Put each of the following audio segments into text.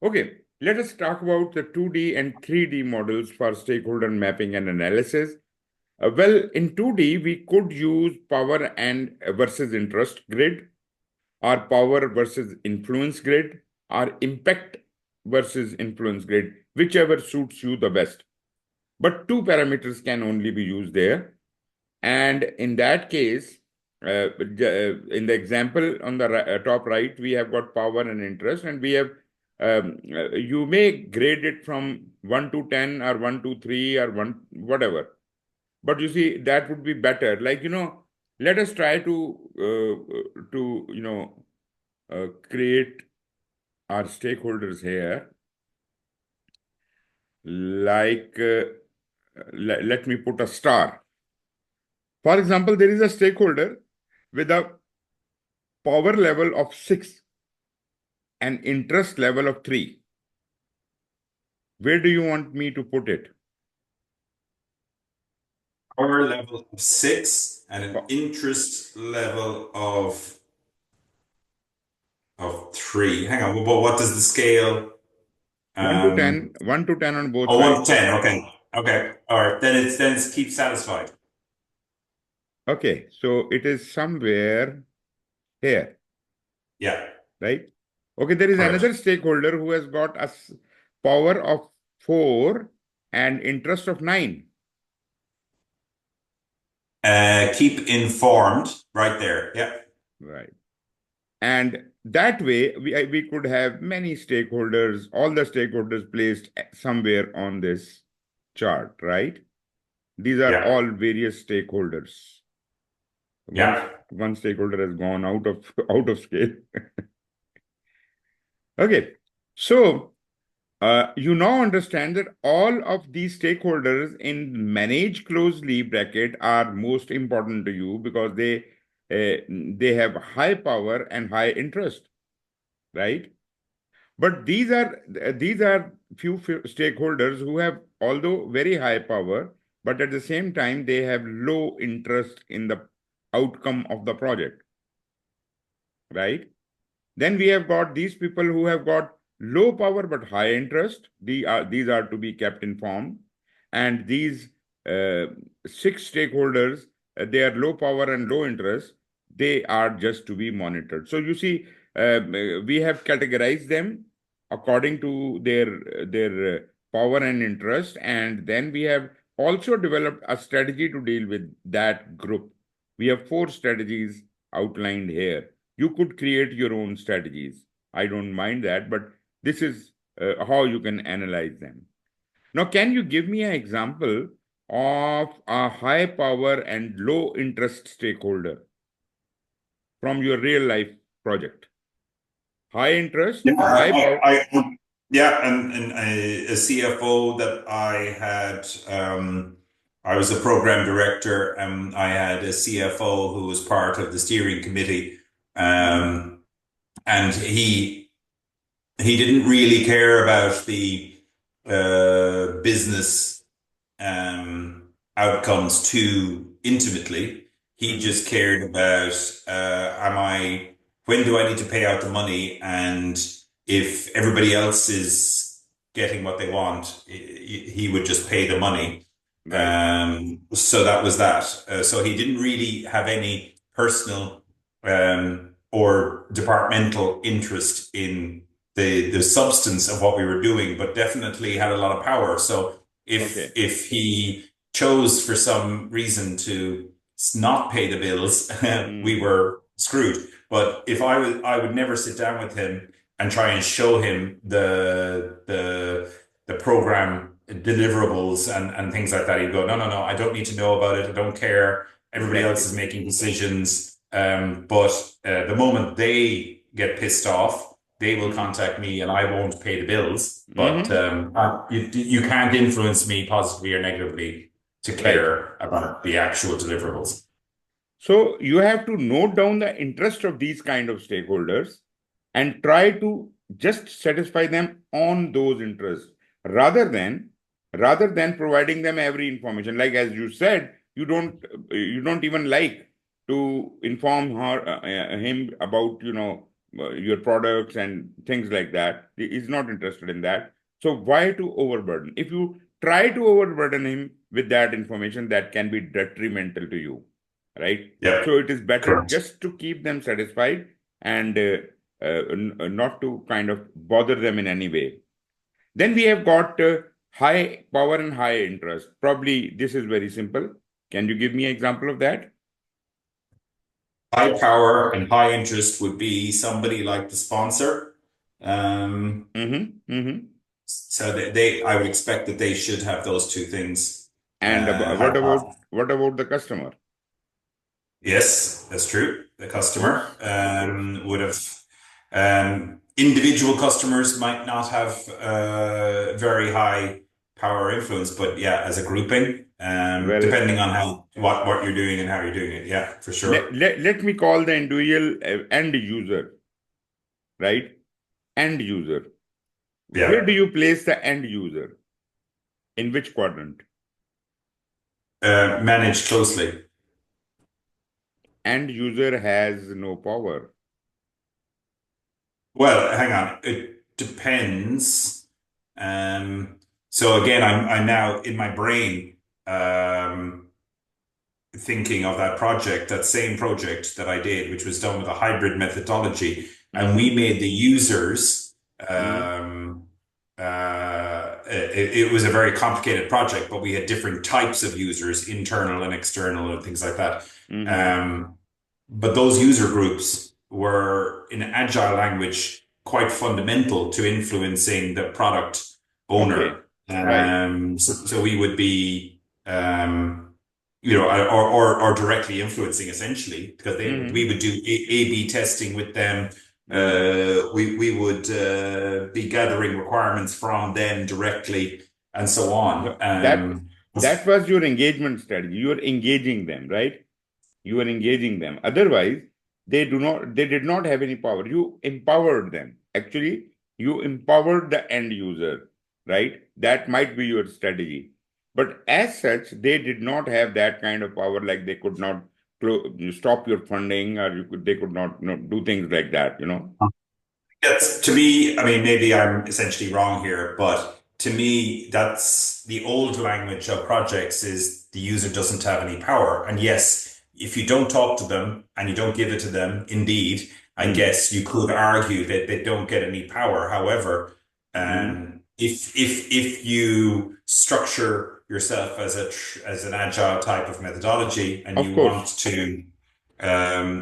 Okay, let us talk about the 2D and 3D models for stakeholder mapping and analysis. Well, in 2D, we could use power and versus interest grid, or power versus influence grid, or impact versus influence grid, whichever suits you the best. But two parameters can only be used there. And in that case, in the example on the top right, we have got power and interest, and we have you may grade it from 1 to 10 or 1 to 3 or 1 whatever. But you see, that would be better. Like, let us try to create our stakeholders here. Like, let me put a star. For example, there is a stakeholder with a power level of 6 and interest level of 3. Where do you want me to put it? Power level of 6 and an interest level of 3. Hang on, but what does the scale? 1 to 10, 1 to 10 on both Oh, sides. 1 to 10. Okay. Okay. All right. Then it's keep satisfied. Okay, so it is somewhere here, Yeah. right? Okay, there is Correct. another stakeholder who has got a power of 4 and interest of 9. Keep informed right there. Yeah. Right. And that way, we could have many stakeholders, all the stakeholders placed somewhere on this chart, right? These are Yeah. all various stakeholders. Yeah. One stakeholder has gone out of out of scale. Okay, so you now understand that all of these stakeholders in manage closely bracket are most important to you because they have high power and high interest, right? But these are few stakeholders who have, although very high power, but at the same time they have low interest in the outcome of the project, right? Then we have got these people who have got low power but high interest. These are to be kept informed. And these uh, six stakeholders, they are low power and low interest. They are just to be monitored. So you see, we have categorized them according to their power and interest, and then we have also developed a strategy to deal with that group. We have 4 strategies outlined here. You could create your own strategies. I don't mind that, but this is how you can analyze them. Now, can you give me an example of a high power and low interest stakeholder from your real life project? High interest, Yeah. high power. Yeah. And a CFO that I had, I was a program director, and I had a CFO who was part of the steering committee. Mhm. And he didn't really care about the business outcomes too intimately. He Mhm. just cared about when do I need to pay out the money, and if everybody else is getting what they want, he would just pay the money. Right. So that was that. So he didn't really have any personal or departmental interest in the substance of what we were doing, but definitely had a lot of power. So if Okay. if he chose for some reason to not pay the bills, we Mm. were screwed. But if I would never sit down with him and try and show him the program deliverables and things like that. He'd go, no, no, no, I don't need to know about it. I don't care. Everybody else Exactly. is making decisions. But the moment they get pissed off, they will Mm. contact me and I won't pay the bills. But Hmm. you can't influence me positively or negatively to Right. care about the actual deliverables. So you have to note down the interest of these kind of stakeholders and try to just satisfy them on those interests rather than rather than providing them every information. Like as you said, you don't even like to inform him about your products and things like that. He is not interested in that. So why to overburden? If you try to overburden him with that information, that can be detrimental to you, right? Yep. So it is better Correct. just to keep them satisfied and not to kind of bother them in any way. Then we have got high power and high interest. Probably this is very simple. Can you give me an example of that? High power and high interest would be somebody like the sponsor. Um, Mm-hmm. Mm-hmm. so I would expect that they should have those two things. And High power. what about the customer? Yes, that's true. The Of customer course, of course. would have, individual customers might not have very high power influence, but yeah, as a grouping, Well, depending on what you're doing and how you're doing it, yeah, for sure. let me call the individual end user, right? End user. Where Yeah, do you place the end user? In which quadrant? managed closely. End user has no power. Well, hang on, it depends. Um, so again, I'm now in my brain. Thinking of that project, that same project that I did, which was done with a hybrid methodology, and we Mm-hmm. made the users. Mm-hmm. It was a very complicated project, but we had different types of users, internal and external, and things like that. Mm-hmm. Um, but those user groups were, in agile language, quite fundamental to influencing the product owner. Okay. Right. So we would be, or directly influencing essentially, because Mm-hmm. we would do A/B testing with them. Mm-hmm. We would be gathering requirements from them directly, and so on. No, that was your engagement strategy. You are engaging them, right? You are engaging them. Otherwise, they did not have any power. You empowered them. Actually, you empowered the end user, right? That might be your strategy. But as such, they did not have that kind of power, like they could not stop your funding, or they could not, do things like that, you know? That's to me, I mean, maybe I'm essentially wrong here, but to me, that's the old language of projects is the user doesn't have any power. And yes, if you don't talk to them and you don't give it to them, indeed, I Hmm. guess you could argue that they don't get any power. However, Hmm. if you structure yourself as as an agile type of methodology and Of you course. want to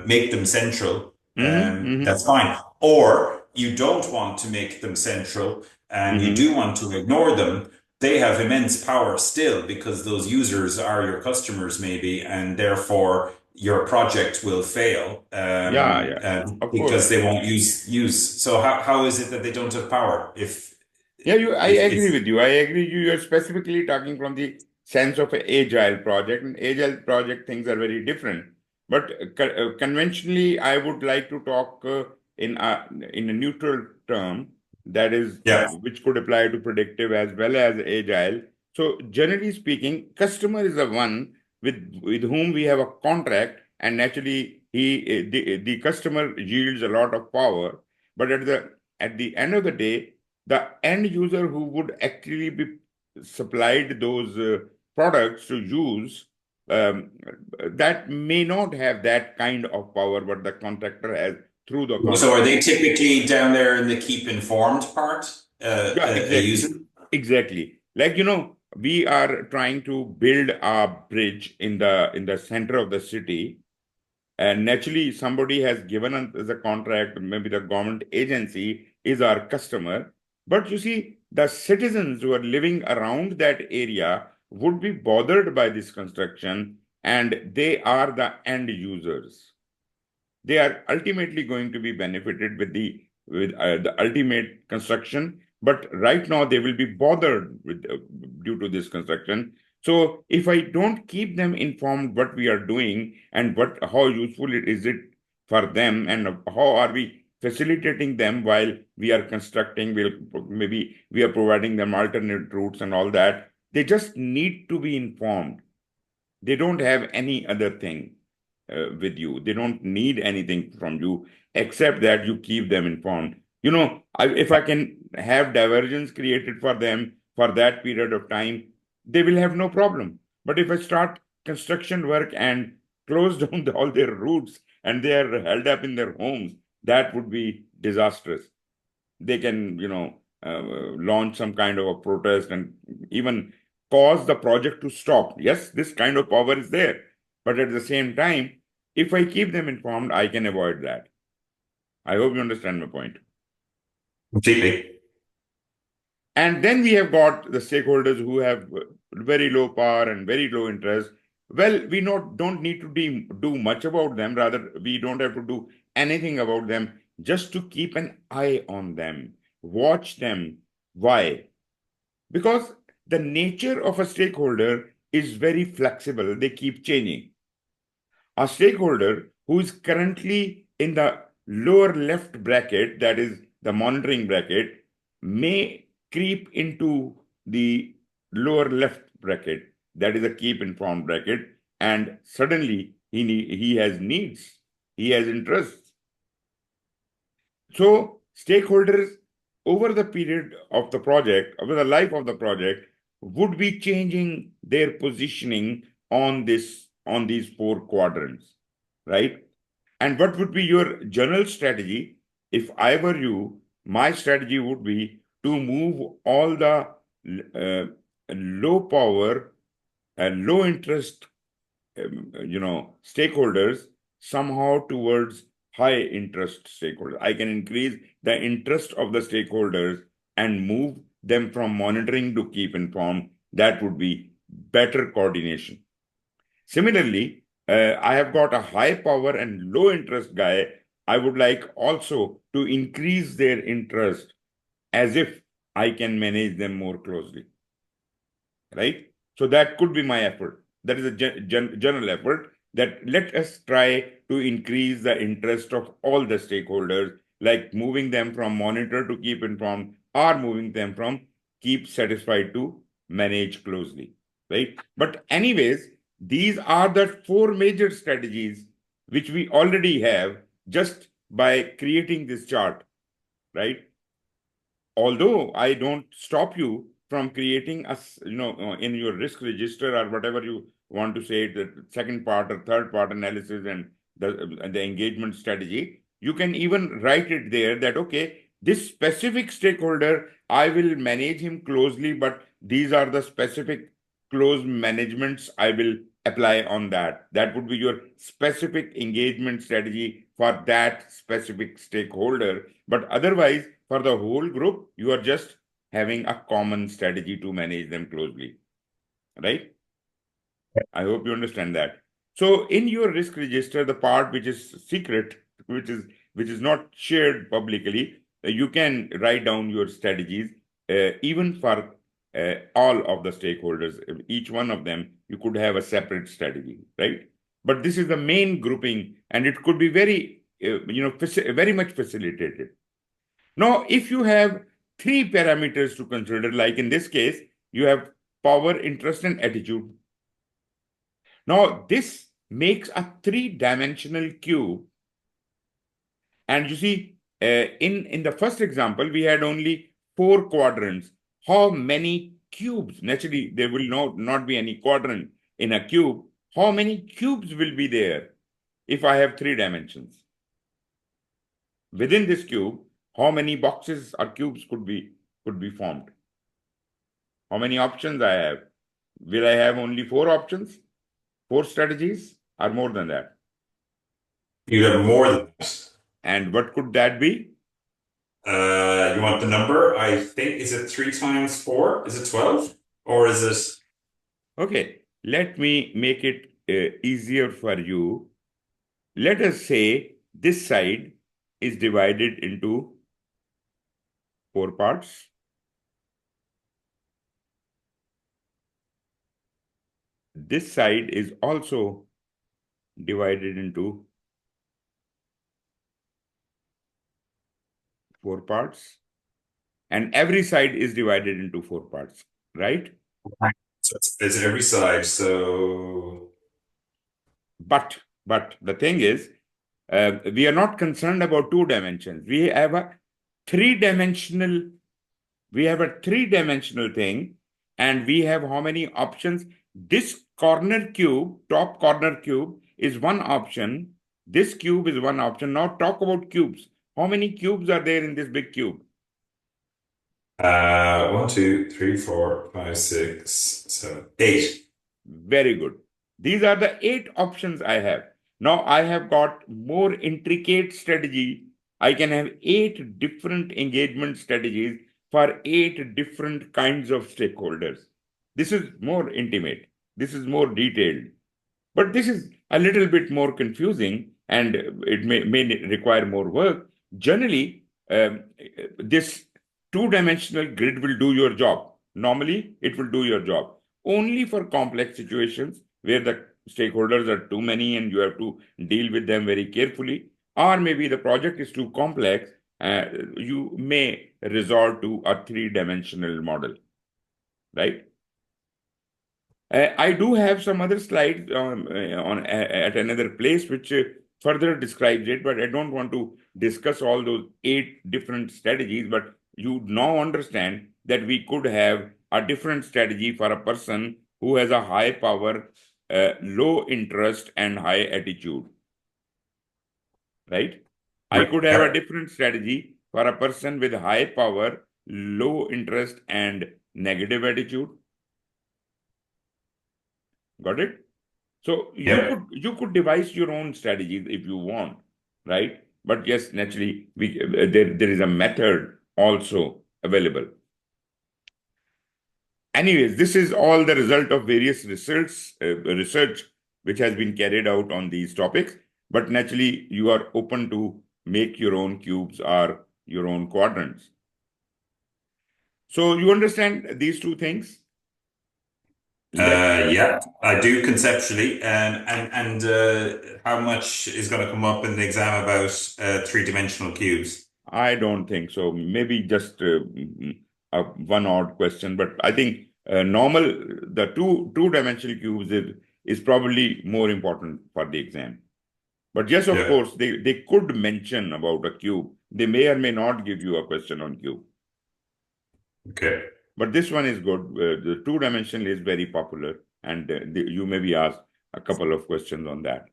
make them central, Hmm. that's Hmm. fine. Or you don't want to make them central and you Hmm. do want to ignore them, they have immense power still because those users are your customers, maybe, and therefore your project will fail Yeah, yeah. Of because course. they won't use. So how is it that they don't have power Yeah, I agree if with you. I agree. You're specifically talking from the sense of an agile project. And agile project things are very different. But conventionally, I would like to talk in a neutral term that is yeah. which could apply to predictive as well as agile. So generally speaking, customer is the one with whom we have a contract, and naturally the customer yields a lot of power. But at the end of the day, the end user who would actually be supplied those products to use, um, that may not have that kind of power what the contractor has through the So are contract. they typically down there in the keep informed part, Yeah, a user? exactly. Exactly. Like, we are trying to build a bridge in the center of the city. And naturally, somebody has given us the contract, maybe the government agency is our customer. But you see, the citizens who are living around that area would be bothered by this construction, and they are the end users. They are ultimately going to be benefited with the ultimate construction, but right now they will be bothered with due to this construction. So if I don't keep them informed what we are doing and what how useful it for them, and how are we facilitating them while we are constructing, maybe we are providing them alternate routes and all that, they just need to be informed. They don't have any other thing. with you. They don't need anything from you except that you keep them informed. If I can have divergence created for them for that period of time, they will have no problem. But if I start construction work and close down all their routes and they are held up in their homes, that would be disastrous. They can, launch some kind of a protest and even cause the project to stop. Yes, this kind of power is there. But at the same time, if I keep them informed, I can avoid that. I hope you understand my point. Completely. And then we have got the stakeholders who have very low power and very low interest. Well, we don't need to do much about them. Rather, we don't have to do anything about them, just to keep an eye on them, watch them. Why? Because the nature of a stakeholder is very flexible, they keep changing. A stakeholder who is currently in the lower left bracket, that is the monitoring bracket, may creep into the lower left bracket, that is a keep informed bracket, and suddenly he has needs, he has interests. So stakeholders over the period of the project, over the life of the project, would be changing their positioning on these four quadrants, right? And what would be your general strategy? If I were you, my strategy would be to move all the low power and low interest stakeholders somehow towards high interest stakeholders. I can increase the interest of the stakeholders and move them from monitoring to keep informed. That would be better coordination. Similarly, I have got a high power and low interest guy. I would like also to increase their interest as if I can manage them more closely, right? So that could be my effort. That is a general effort, that let us try to increase the interest of all the stakeholders, like moving them from monitor to keep informed, or moving them from keep satisfied to manage closely, right? But anyways, these are the four major strategies which we already have just by creating this chart, right? Although I don't stop you from creating in your risk register or whatever you want to say, the second part or third part analysis and the engagement strategy, you can even write it there that, okay, this specific stakeholder, I will manage him closely, but these are the specific close managements I will apply on that. That would be your specific engagement strategy for that specific stakeholder. But otherwise, for the whole group, you are just having a common strategy to manage them closely, right? I hope you understand that. So in your risk register, the part which is secret, which is not shared publicly, you can write down your strategies, even for all of the stakeholders. Each one of them, you could have a separate strategy, right? But this is the main grouping, and it could be very, very much facilitated. Now, if you have three parameters to consider, like in this case, you have power, interest, and attitude. Now, this makes a three-dimensional cube. And you see, in the first example, we had only four quadrants. How many cubes? Naturally, there will not be any quadrant in a cube. How many cubes will be there if I have three dimensions? Within this cube, how many boxes or cubes could be formed? How many options I have? Will I have only four options, four strategies, or more than that? You have more than that. And what could that be? You want the number? I think, is it 3 times 4? Is it 12? Or is it? Okay, let me make it easier for you. Let us say this side is divided into four parts. This side is also divided into four parts. And every side is divided into four parts, right? So is it every side? So But But the thing is, we are not concerned about two dimensions. We have a three-dimensional thing, and we have how many options? This corner cube, top corner cube, is one option. This cube is one option. Now talk about cubes. How many cubes are there in this big cube? 1, 2, 3, 4, 5, 6, 7, 8. Very good. These are the 8 options I have. Now I have got more intricate strategy. I can have 8 different engagement strategies for 8 different kinds of stakeholders. This is more intimate. This is more detailed. But this is a little bit more confusing, and it may require more work. Generally, this two-dimensional grid will do your job. Normally, it will do your job. Only for complex situations where the stakeholders are too many and you have to deal with them very carefully, or maybe the project is too complex, you may resort to a three-dimensional model, right? I do have some other slides at another place which further describes it, but I don't want to discuss all those 8 different strategies. But you now understand that we could have a different strategy for a person who has a high power, low interest, and high attitude, right? I could have a Yep. different strategy for a person with high power, low interest, and negative attitude. Got it? So Yep. you could devise your own strategies if you want, right? But yes, naturally, there is a method also available. Anyways, this is all the result of various research which has been carried out on these topics. But naturally, you are open to make your own cubes or your own quadrants. So you understand these two things? Let's Yeah, I do conceptually. And how much is going to come up in the exam about three-dimensional cubes? I don't think so. Maybe just a one odd question, but I think normal the two-dimensional cubes is probably more important for the exam. But yes, of Yeah. course, they could mention about a cube. They may or may not give you a question on cube. Okay. But this one is good. The two-dimensional is very popular, and you may be asked a couple of questions on that.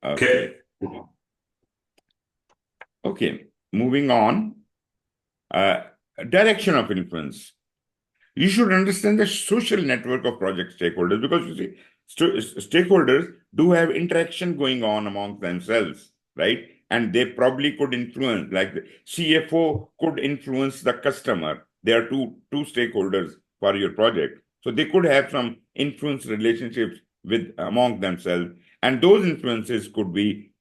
Okay. Okay. Okay. Moving on. Uh, Direction of influence. You should understand the social network of project stakeholders, because you see, stakeholders do have interaction going on among themselves, right? And they probably could influence, like the CFO could influence the customer. There are two stakeholders for your project, so they could have some influence relationships with among themselves, and those influences could be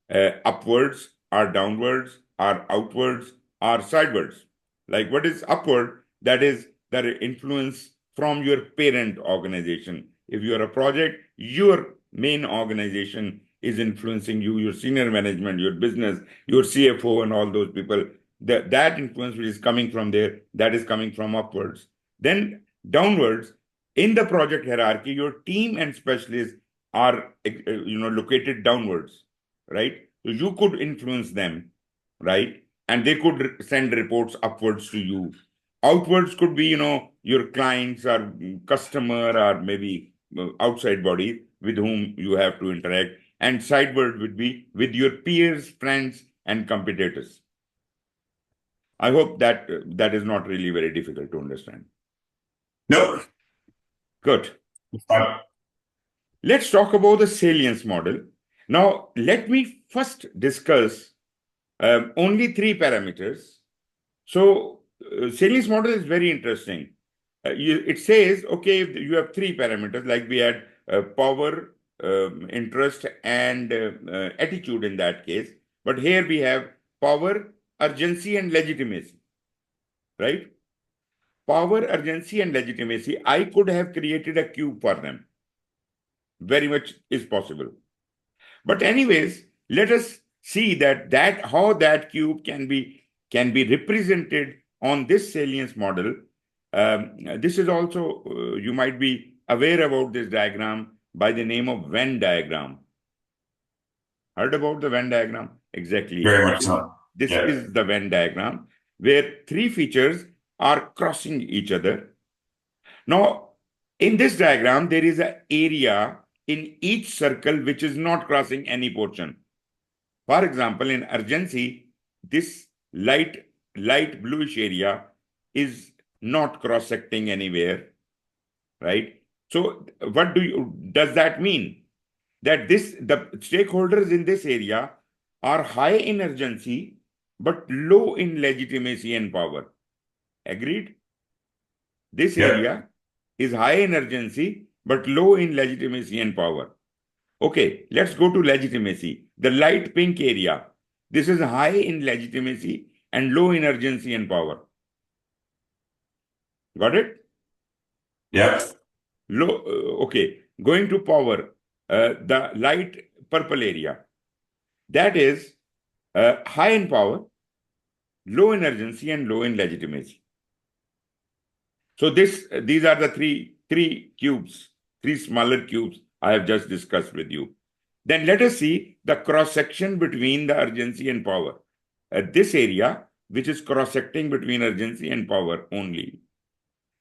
upwards or downwards or outwards or sidewards. Like, what is upward? That is the influence from your parent organization. If you are a project, your main organization is influencing you, your senior management, your business, your CFO, and all those people. That influence which is coming from there, that is coming from upwards. Then downwards, in the project hierarchy, your team and specialists are located downwards, right? So you could influence them, right? And they could send reports upwards to you. Outwards could be, your clients or customer or maybe outside bodies with whom you have to interact. And sideward would be with your peers, friends, and competitors. I hope that that is not really very difficult to understand. No. Good. Fine. Let's talk about the salience model. Now, let me first discuss only 3 parameters. So, salience model is very interesting. It says, okay, if you have 3 parameters, like we had power, interest, and attitude in that case. But here we have power, urgency, and legitimacy, right? Power, urgency, and legitimacy. I could have created a cube for them. Very much is possible. But anyways, let us see that how that cube can be represented on this salience model. This is also you might be aware about this diagram by the name of Venn diagram. Heard about the Venn diagram? Exactly. Very much so. This Yeah. is the Venn diagram where three features are crossing each other. Now, in this diagram, there is an area in each circle which is not crossing any portion. For example, in urgency, this light bluish area is not cross-secting anywhere, right? So what does that mean? That the stakeholders in this area are high in urgency but low in legitimacy and power. Agreed? This Yep. area is high in urgency but low in legitimacy and power. Okay, let's go to legitimacy. The light pink area. This is high in legitimacy and low in urgency and power. Got it? Yep. Low. Okay, going to power. The light purple area. That is high in power, low in urgency, and low in legitimacy. So these are the three cubes, three smaller cubes I have just discussed with you. Then let us see the cross-section between the urgency and power. This area, which is cross-secting between urgency and power only,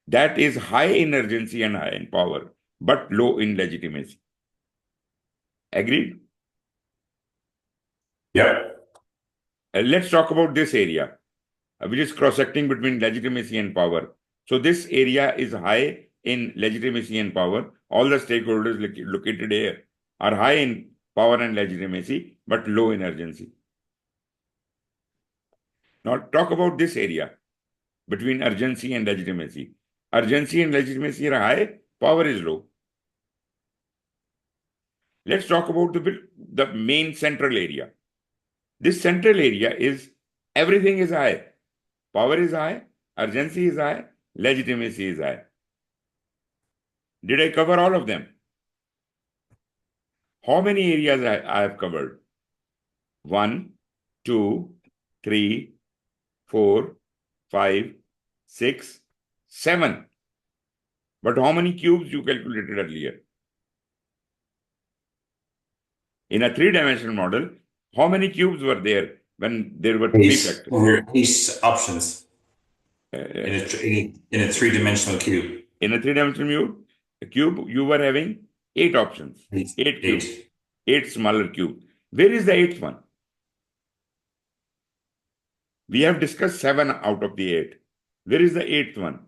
that is high in urgency and high in power, but low in legitimacy. Agreed? Yep. Let's talk about this area, which is cross-secting between legitimacy and power. So this area is high in legitimacy and power. All the stakeholders located here are high in power and legitimacy, but low in urgency. Now talk about this area between urgency and legitimacy. Urgency and legitimacy are high, power is low. Let's talk about the main central area. This central area is everything is high. Power is high, urgency is high, legitimacy is high. Did I cover all of them? How many areas I have covered? 1, 2, 3, 4, 5, 6, 7. But how many cubes you calculated earlier? In a three-dimensional model, how many cubes were there when there were three factors? There were 8 options in a three-dimensional cube. In a three-dimensional cube, you were having 8 options, 8 cubes, 8 smaller cubes. Where is the 8th one? We have discussed 7 out of the 8. Where is the 8th one?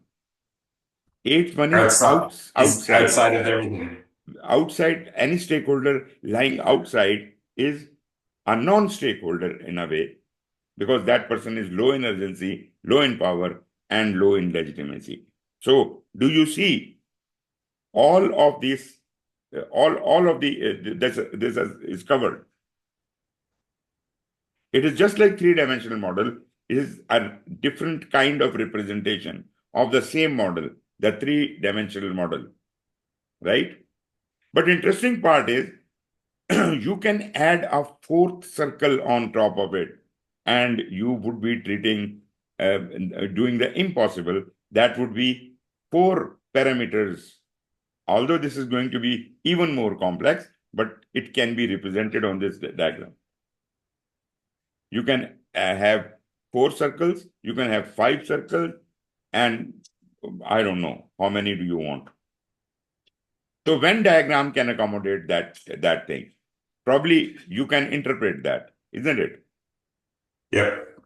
8th one is outside. Outside of everything. Outside, any stakeholder lying outside is a non-stakeholder in a way, because that person is low in urgency, low in power, and low in legitimacy. So, do you see all of these? All of the this is covered. It is just like three-dimensional model. It is a different kind of representation of the same model, the three-dimensional model, right? But interesting part is you can add a 4th circle on top of it, and you would be doing the impossible. That would be 4 parameters. Although this is going to be even more complex, but it can be represented on this diagram. You can have 4 circles, you can have 5 circles, and I don't know, how many do you want? So Venn diagram can accommodate that thing. Probably you can interpret that, isn't it? Yep.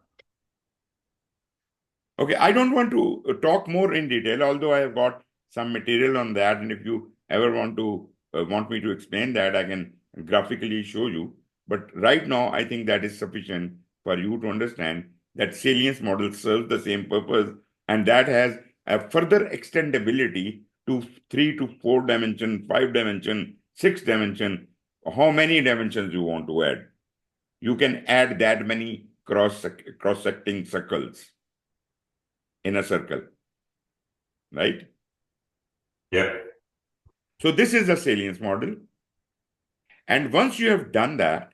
Okay, I don't want to talk more in detail, although I have got some material on that, and if you ever want me to explain that, I can graphically show you. But right now, I think that is sufficient for you to understand that salience model serves the same purpose, and that has a further extendability to 3 to 4 dimension, 5 dimension, 6 dimension, how many dimensions you want to add. You can add that many cross-secting circles in a circle, right? Yep. So this is the salience model. And once you have done that,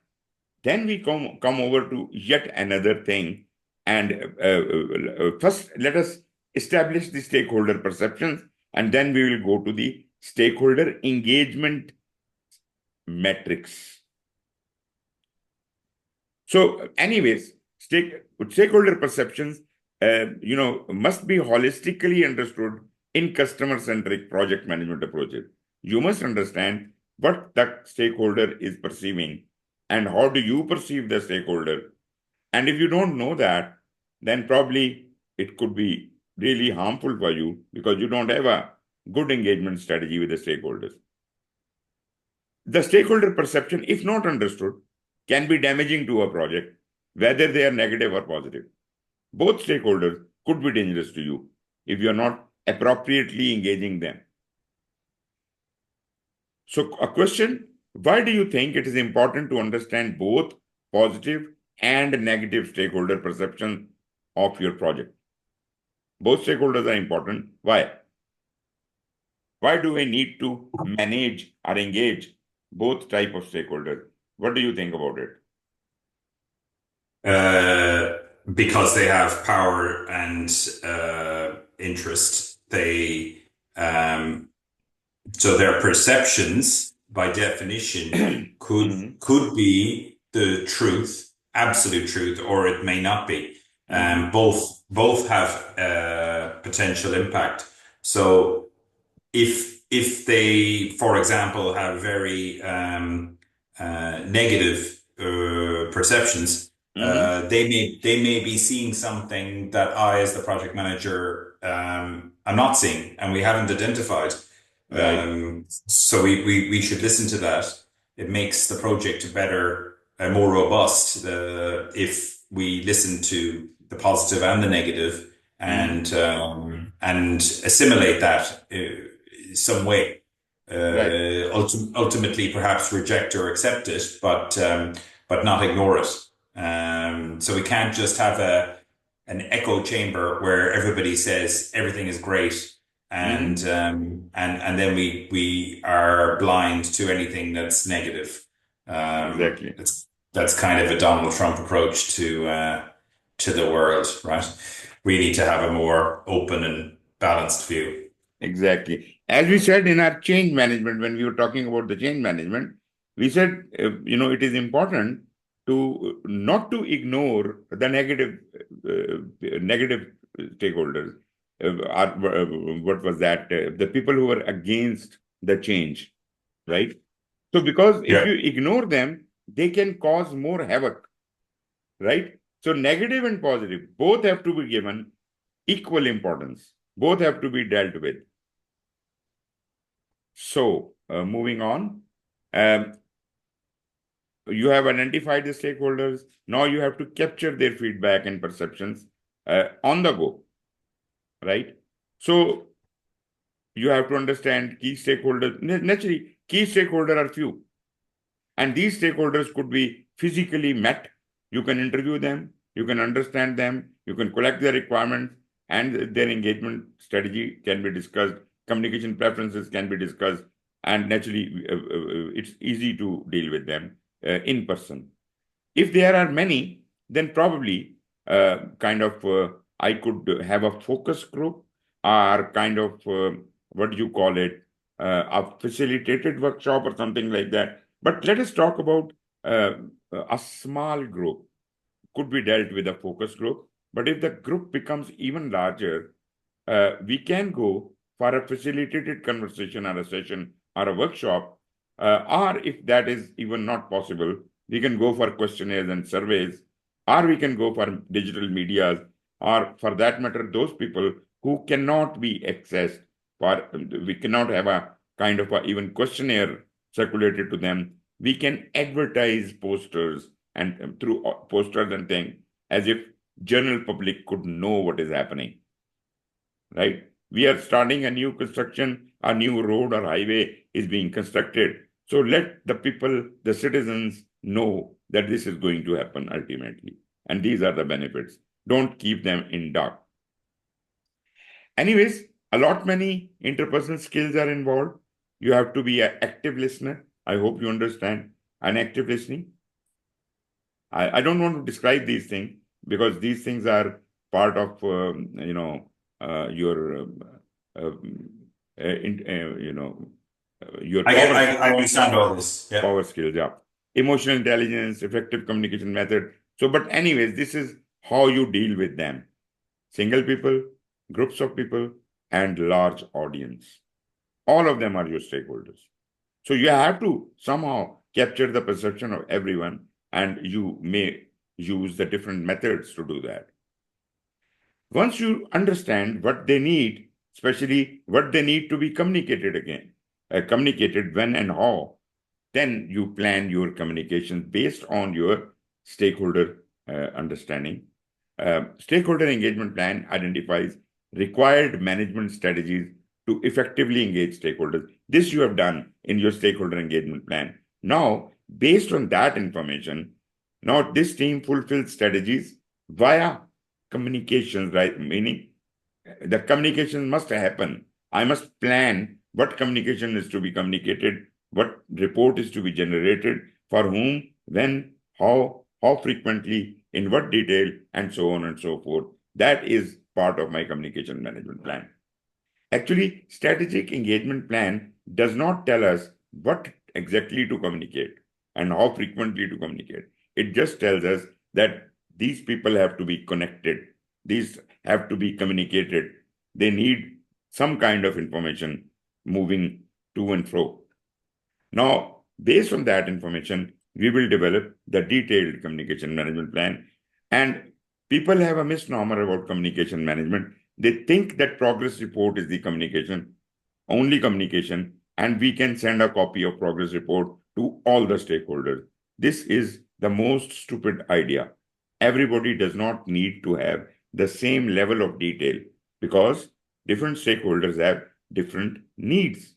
then we come over to yet another thing. And first, let us establish the stakeholder perceptions, and then we will go to the stakeholder engagement metrics. So anyways, stakeholder perceptions, must be holistically understood in customer-centric project management approaches. You must understand what the stakeholder is perceiving and how do you perceive the stakeholder. And if you don't know that, then probably it could be really harmful for you because you don't have a good engagement strategy with the stakeholders. The stakeholder perception, if not understood, can be damaging to a project, whether they are negative or positive. Both stakeholders could be dangerous to you if you are not appropriately engaging them. So, a question: why do you think it is important to understand both positive and negative stakeholder perception of your project? Both stakeholders are important. Why? Why do we need to manage or engage both type of stakeholders? What do you think about it? Because they have power and interest. So their perceptions, by definition, could be the truth, absolute truth, or it may not be. Both have potential impact. So if they, for example, have very negative perceptions, they may be seeing something that I, as the project manager, am not seeing, and we haven't identified. Right. So we should listen to that. It makes the project better and more robust if we listen to the positive and the negative and assimilate that some way. Right. Ultimately, perhaps reject or accept it, but not ignore it. So we can't just have an echo chamber where everybody says everything is great, and then we are blind to anything that's negative. Exactly. That's kind of a Donald Trump approach to the world, right? We need to have a more open and balanced view. Exactly. As we said in our change management, when we were talking about the change management, we said, it is important to not to ignore the negative stakeholders. What was that? The people who were against the change, right? So, because if Yeah. you ignore them, they can cause more havoc, right? So, negative and positive both have to be given equal importance. Both have to be dealt with. So, moving on, um, you have identified the stakeholders. Now you have to capture their feedback and perceptions on the go, right? So, you have to understand key stakeholders. Naturally, key stakeholders are few, and these stakeholders could be physically met. You can interview them, you can understand them, you can collect their requirements, and their engagement strategy can be discussed. Communication preferences can be discussed, and naturally, it's easy to deal with them in person. If there are many, then probably I could have a focus group or kind of what do you call it, a facilitated workshop or something like that. But let us talk about uh, a small group could be dealt with a focus group. But if the group becomes even larger, we can go for a facilitated conversation or a session or a workshop. Or if that is even not possible, we can go for questionnaires and surveys, or we can go for digital medias, or for that matter, those people who cannot be accessed. We cannot have a kind of a even questionnaire circulated to them. We can advertise posters and through posters and things as if general public could know what is happening, right? We are starting a new construction, a new road or highway is being constructed. So let the people, the citizens know that this is going to happen ultimately. And these are the benefits. Don't keep them in dark. Anyways, a lot many interpersonal skills are involved. You have to be an active listener. I hope you understand an active listening. I don't want to describe these things because these things are part of your your I understand all this. Yeah. power skills, yeah, emotional intelligence, effective communication method. So, but anyways, this is how you deal with them: single people, groups of people, and large audience. All of them are your stakeholders. So you have to somehow capture the perception of everyone, and you may use the different methods to do that. Once you understand what they need, especially what they need to be communicated again, communicated when and how, then you plan your communications based on your stakeholder understanding. Stakeholder engagement plan identifies required management strategies to effectively engage stakeholders. This you have done in your stakeholder engagement plan. Now, based on that information, now this team fulfills strategies via communications, right? Meaning the communication must happen. I must plan what communication is to be communicated, what report is to be generated, for whom, when, how frequently, in what detail, and so on and so forth. That is part of my communication management plan. Actually, strategic engagement plan does not tell us what exactly to communicate and how frequently to communicate. It just tells us that these people have to be connected. These have to be communicated. They need some kind of information moving to and fro. Now, based on that information, we will develop the detailed communication management plan. And people have a misnomer about communication management. They think that progress report is the communication, only communication, and we can send a copy of progress report to all the stakeholders. This is the most stupid idea. Everybody does not need to have the same level of detail because different stakeholders have different needs.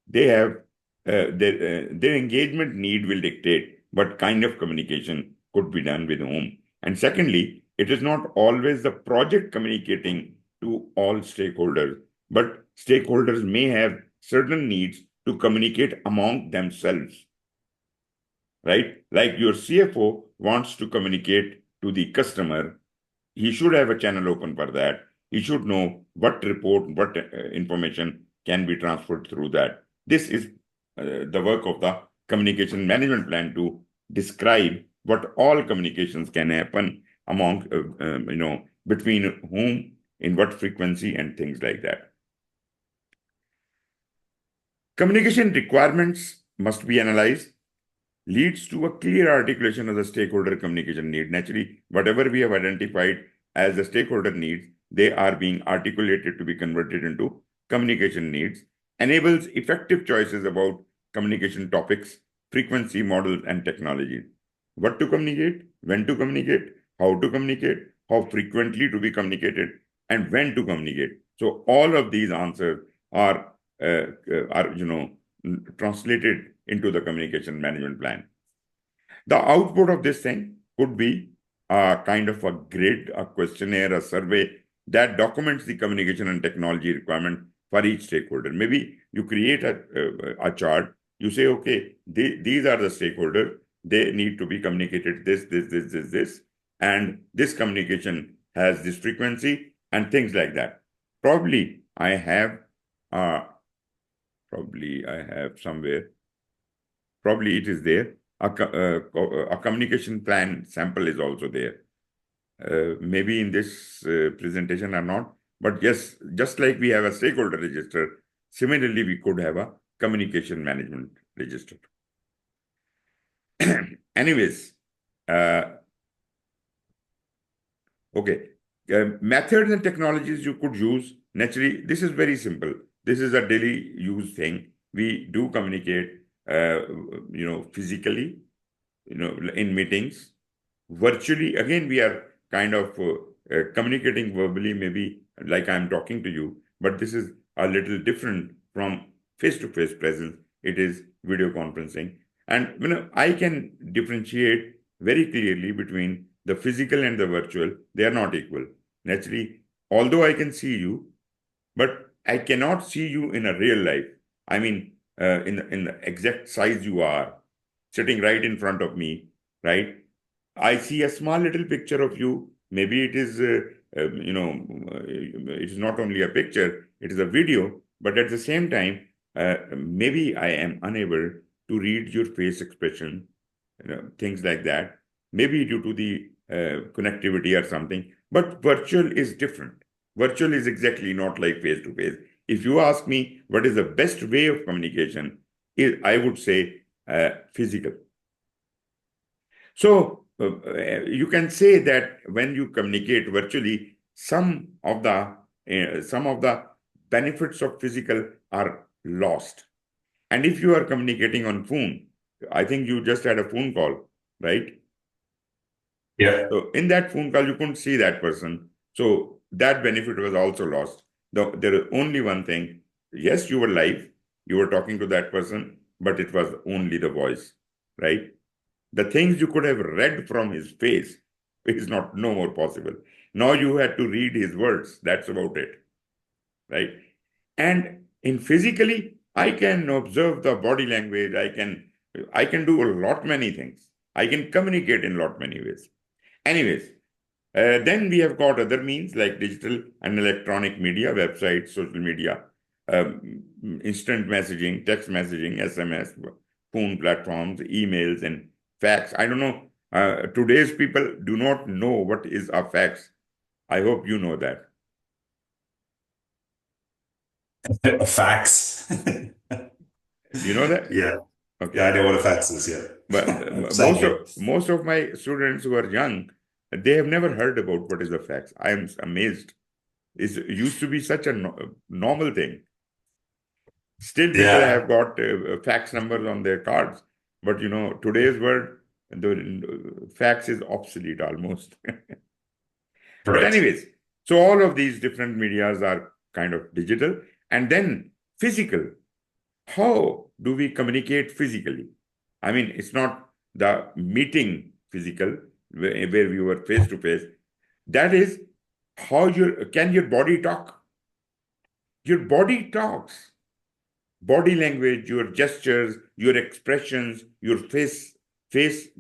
They have their engagement need will dictate what kind of communication could be done with whom. And secondly, it is not always the project communicating to all stakeholders, but stakeholders may have certain needs to communicate among themselves, right? Like your CFO wants to communicate to the customer, he should have a channel open for that. He should know what report, what information can be transferred through that. This is the work of the communication management plan to describe what all communications can happen among, between whom, in what frequency, and things like that. Communication requirements must be analyzed, leads to a clear articulation of the stakeholder communication need. Naturally, whatever we have identified as the stakeholder needs, they are being articulated to be converted into communication needs, enables effective choices about communication topics, frequency, models, and technologies. What to communicate, when to communicate, how frequently to be communicated, and when to communicate. So all of these answers are, translated into the communication management plan. The output of this thing could be a kind of a grid, a questionnaire, a survey that documents the communication and technology requirement for each stakeholder. Maybe you create a chart. You say, okay, these are the stakeholders. They need to be communicated this, and this communication has this frequency and things like that. Probably I have somewhere, probably it is there. A communication plan sample is also there. Maybe in this presentation or not, but yes, just like we have a stakeholder register, similarly, we could have a communication management register. Anyways, okay. Methods and technologies you could use. Naturally, this is very simple. This is a daily use thing. We do communicate, physically, in meetings. Virtually, again, we are kind of communicating verbally, maybe like I'm talking to you, but this is a little different from face-to-face presence. It is video conferencing. And I can differentiate very clearly between the physical and the virtual. They are not equal. Naturally, although I can see you, but I cannot see you in a real life. I mean, in the exact size you are, sitting right in front of me, right? I see a small little picture of you. Maybe it is, it is not only a picture, it is a video, but at the same time, maybe I am unable to read your face expression, things like that, maybe due to the connectivity or something. But virtual is different. Virtual is exactly not like face to face. If you ask me what is the best way of communication, I would say physical. So you can say that when you communicate virtually, some of the benefits of physical are lost. And if you are communicating on phone, I think you just had a phone call, right? Yeah. So in that phone call, you couldn't see that person. So that benefit was also lost. There is only one thing. Yes, you were live, you were talking to that person, but it was only the voice, right? The things you could have read from his face is not no more possible. Now you had to read his words. That's about it, right? And in physically, I can observe the body language. I can do a lot many things. I can communicate in lot many ways. Anyways, then we have got other means like digital and electronic media, websites, social media, instant messaging, text messaging, SMS, phone platforms, emails, and fax. I don't know. Today's people do not know what is a fax. I hope you know that. Fax. You know that? Yeah. Yeah, I Okay. know what a fax is. But Yeah. Same most of here. most of my students who are young, they have never heard about what is a fax. I am amazed. It used to be such a normal thing. Still, people Yeah. have got fax numbers on their cards, but today's world, the fax is obsolete almost. But Correct. anyways, so all of these different medias are kind of digital, and then physical. How do we communicate physically? I mean, it's not the meeting physical where we were face to face. That is how your body talk? Your body talks. Body language, your gestures, your expressions, your face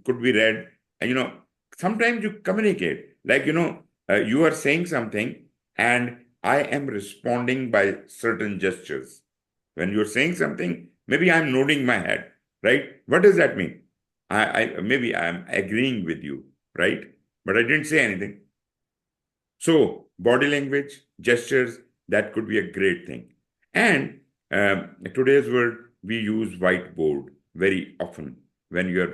could be read. And sometimes you communicate like you are saying something, and I am responding by certain gestures. When you're saying something, maybe I'm nodding my head, right? What does that mean? I maybe I'm agreeing with you, right? But I didn't say anything. So, body language, gestures, that could be a great thing. And today's world, we use whiteboard very often when you're,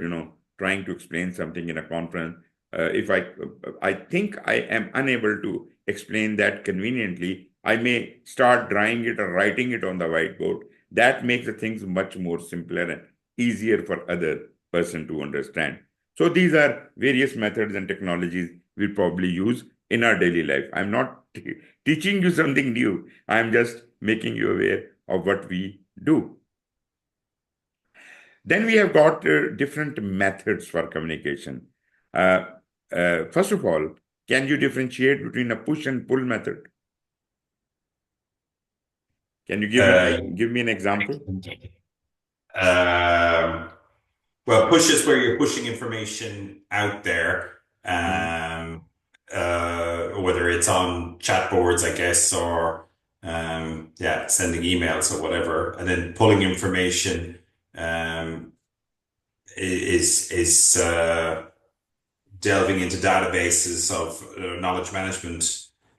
trying to explain something in a conference. If I think I am unable to explain that conveniently, I may start drawing it or writing it on the whiteboard. That makes the things much more simpler and easier for other person to understand. So these are various methods and technologies we probably use in our daily life. I'm not teaching you something new. I'm just making you aware of what we do. Then we have got different methods for communication. Uh, First of all, can you differentiate between a push and pull method? Can you Uh, give me an example? um, well, push is where you're pushing information out there, Mm, whether it's on chat boards, I guess, or yeah, sending emails or whatever. And then pulling information um, is delving into databases of knowledge management.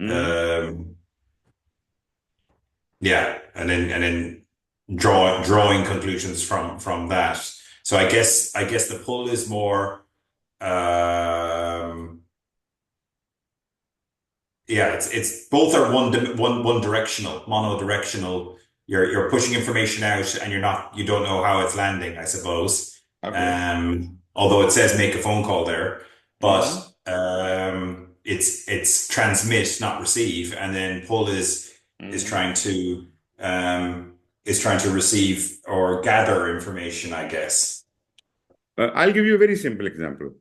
mm. Um, yeah, and then drawing conclusions from that. So I guess the pull is more yeah, it's both are one directional, monodirectional. You're pushing information out and you don't know how it's landing, I suppose. Okay. Although it says make a phone call there, but Mm-hmm. it's transmit, not receive, and then pull is Mm-hmm. trying to receive or gather information, I guess. I'll give you a very simple example.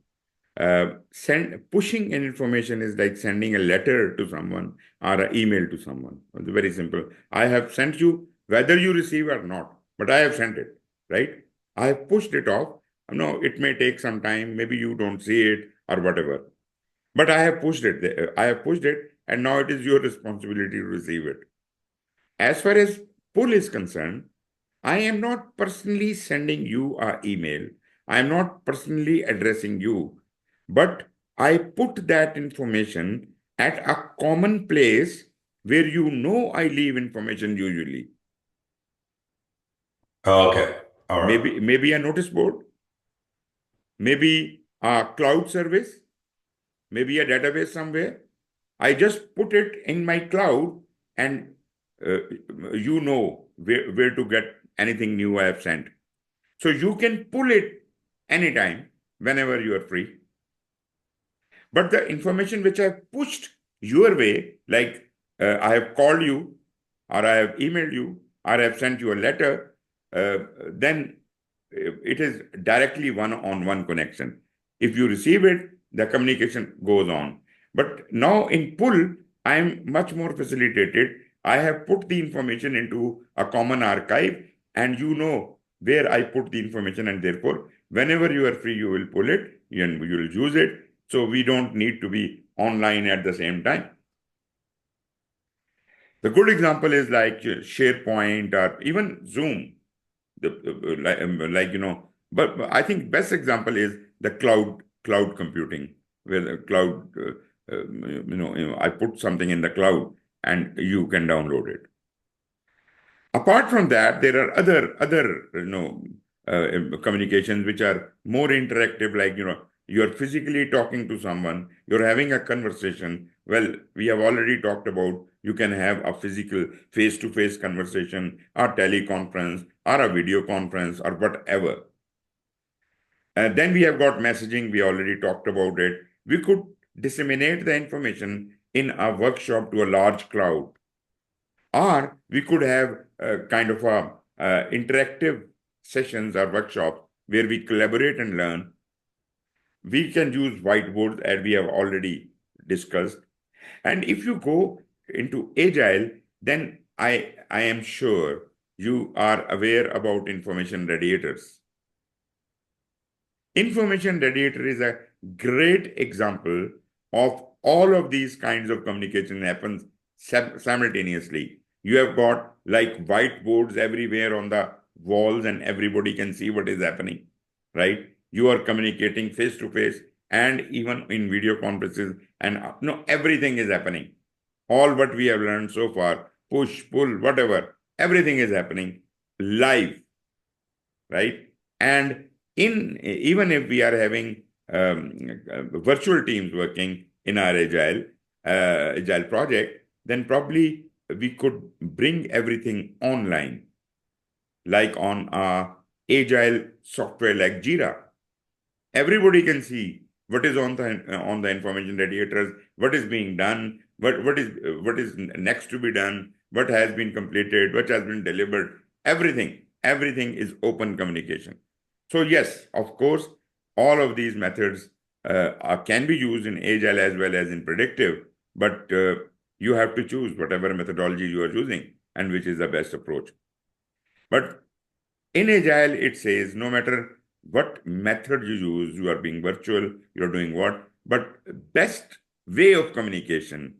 Send pushing an information is like sending a letter to someone or an email to someone. It's very simple. I have sent you whether you receive or not, but I have sent it, right? I have pushed it off. No, it may take some time. Maybe you don't see it or whatever. But I have pushed it. I have pushed it, and now it is your responsibility to receive it. As far as pull is concerned, I am not personally sending you an email. I am not personally addressing you, but I put that information at a common place where you know I leave information usually. Okay. All right. Maybe a notice board, maybe a cloud service, maybe a database somewhere. I just put it in my cloud and uh, you know where to get anything new I have sent. So you can pull it anytime, whenever you are free. But the information which I have pushed your way, like I have called you, or I have emailed you, or I have sent you a letter, then it is directly one-on-one connection. If you receive it, the communication goes on. But now in pull, I am much more facilitated. I have put the information into a common archive, and you know where I put the information, and therefore, whenever you are free, you will pull it and you will use it. So we don't need to be online at the same time. The good example is like SharePoint or even Zoom. But I think best example is the cloud computing, where the cloud, I put something in the cloud and you can download it. Apart from that, there are other communications which are more interactive, like you're physically talking to someone, you're having a conversation. Well, we have already talked about you can have a physical face-to-face conversation, or teleconference, or a video conference, or whatever. And then we have got messaging, we already talked about it. We could disseminate the information in a workshop to a large cloud. Or we could have kind of a interactive sessions or workshops where we collaborate and learn. We can use whiteboards, as we have already discussed. And if you go into Agile, then I am sure you are aware about information radiators. Information radiator is a great example of all of these kinds of communication happens simultaneously. You have got like whiteboards everywhere on the walls, and everybody can see what is happening, right? You are communicating face to face and even in video conferences, and no, everything is happening. All what we have learned so far, push, pull, whatever, everything is happening live, right? And in even if we are having virtual teams working in our agile project, then probably we could bring everything online, like on a agile software like Jira. Everybody can see what is on the information radiators, what is being done, what is next to be done, what has been completed, what has been delivered. Everything is open communication. So yes, of course, all of these methods can be used in agile as well as in predictive, but you have to choose whatever methodology you are using and which is the best approach. But in Agile, it says no matter what method you use, you are being virtual, you're doing what, but best way of communication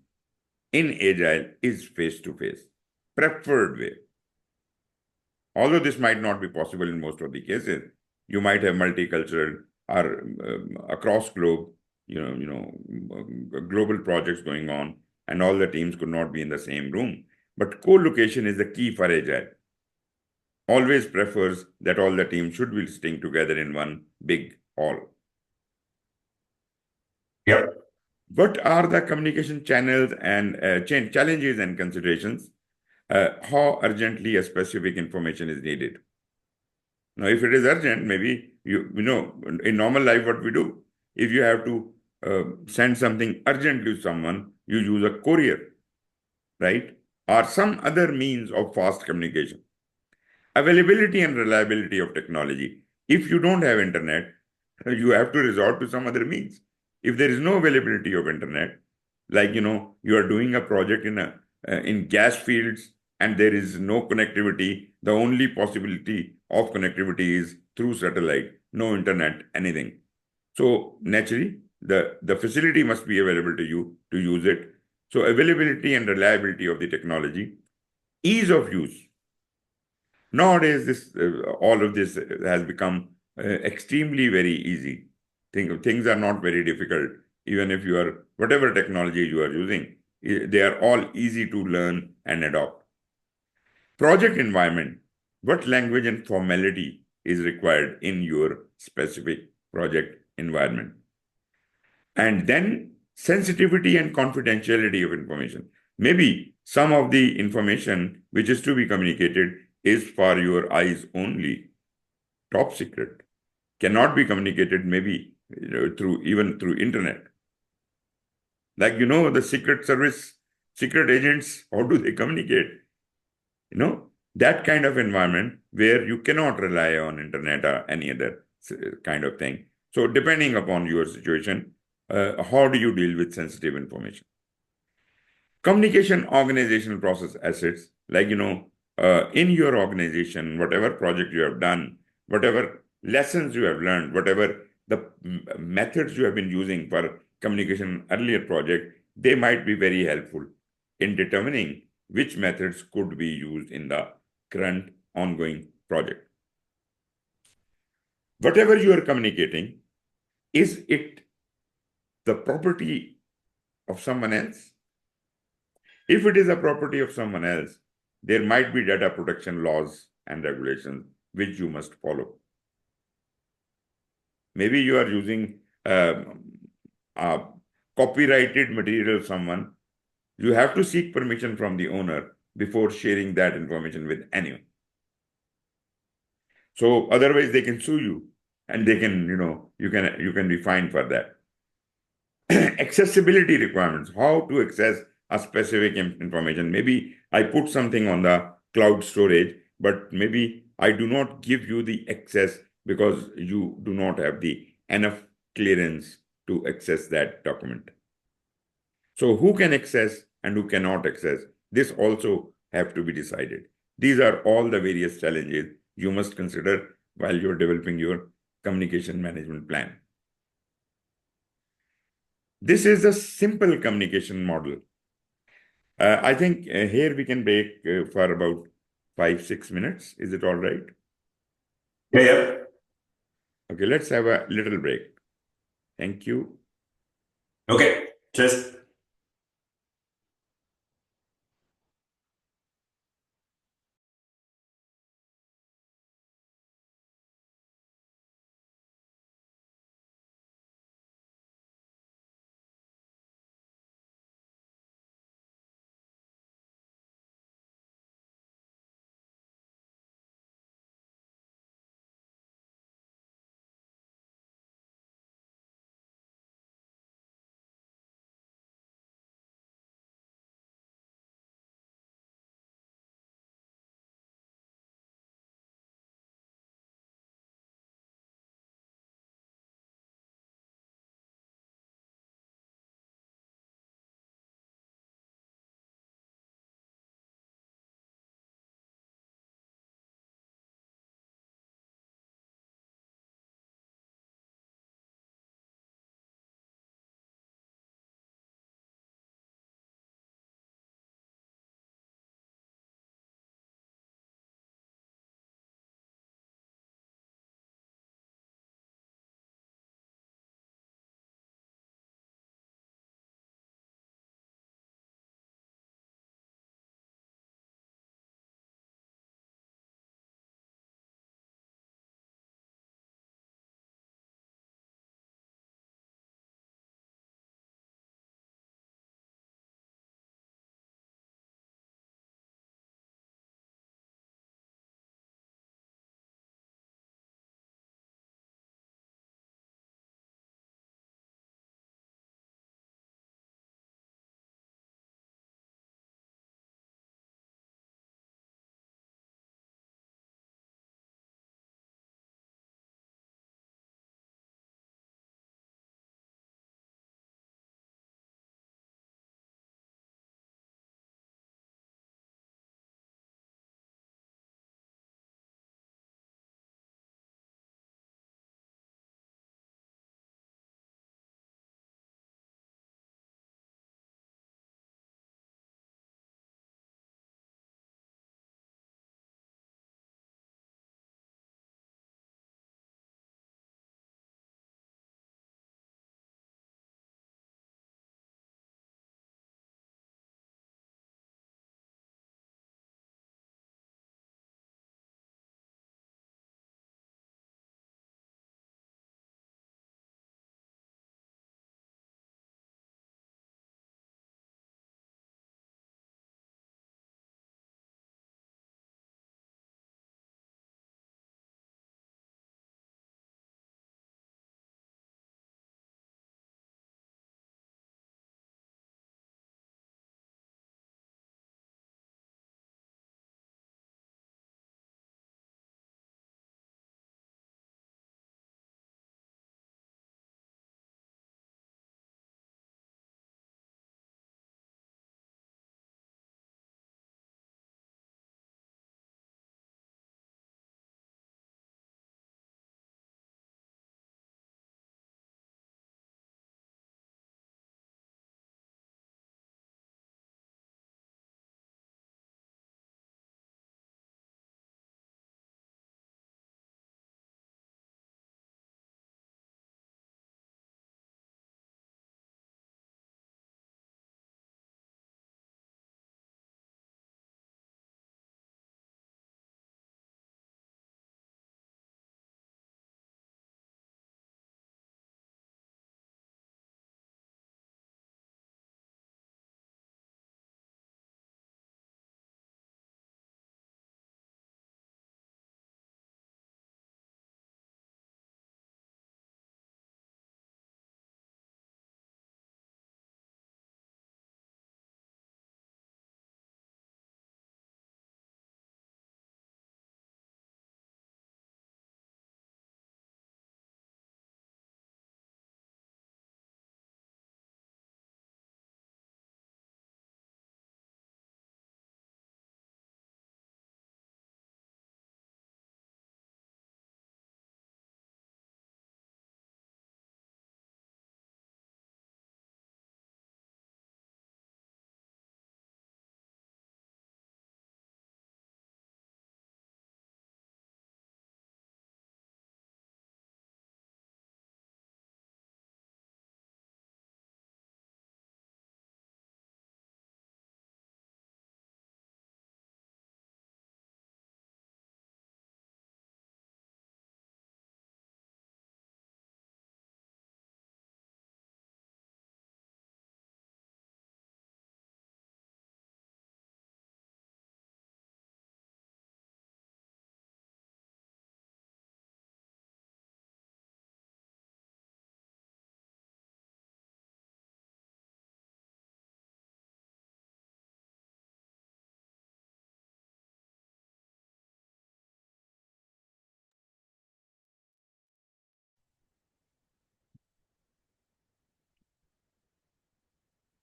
in Agile is face-to-face, preferred way. Although this might not be possible in most of the cases, you might have multicultural or across globe, global projects going on, and all the teams could not be in the same room. But co-location is the key for Agile. Always prefers that all the teams should be sitting together in one big hall. Yep. What are the communication channels and challenges and considerations? How urgently a specific information is needed? Now, if it is urgent, maybe in normal life, what we do, if you have to send something urgent to someone, you use a courier, right? Or some other means of fast communication. Availability and reliability of technology. If you don't have internet, you have to resort to some other means. If there is no availability of internet, like you are doing a project in gas fields and there is no connectivity, the only possibility of connectivity is through satellite, no internet, anything. So naturally, the facility must be available to you to use it. So availability and reliability of the technology, ease of use. Nowadays, this all of this has become extremely very easy. Things are not very difficult. Even if you are whatever technology you are using, they are all easy to learn and adopt. Project environment. What language and formality is required in your specific project environment? And then sensitivity and confidentiality of information. Maybe some of the information which is to be communicated is for your eyes only, top secret, cannot be communicated maybe through even through internet. Like the secret service, secret agents, how do they communicate? That kind of environment where you cannot rely on internet or any other kind of thing. So depending upon your situation, how do you deal with sensitive information? Communication organizational process assets, like in your organization, whatever project you have done, whatever lessons you have learned, whatever the methods you have been using for communication earlier project, they might be very helpful in determining which methods could be used in the current ongoing project. Whatever you are communicating, is it the property of someone else? If it is a property of someone else, there might be data protection laws and regulations which you must follow. Maybe you are using a copyrighted material of someone. You have to seek permission from the owner before sharing that information with anyone. So otherwise they can sue you and they can, you can be fined for that. Accessibility requirements, how to access a specific information. Maybe I put something on the cloud storage, but maybe I do not give you the access because you do not have the enough clearance to access that document. So who can access and who cannot access, this also have to be decided. These are all the various challenges you must consider while you're developing your communication management plan. This is a simple communication model. I think here we can break for about 5-6 minutes. Is it all right? Yeah, yeah. Okay, let's have a little break. Thank you. Okay. Cheers.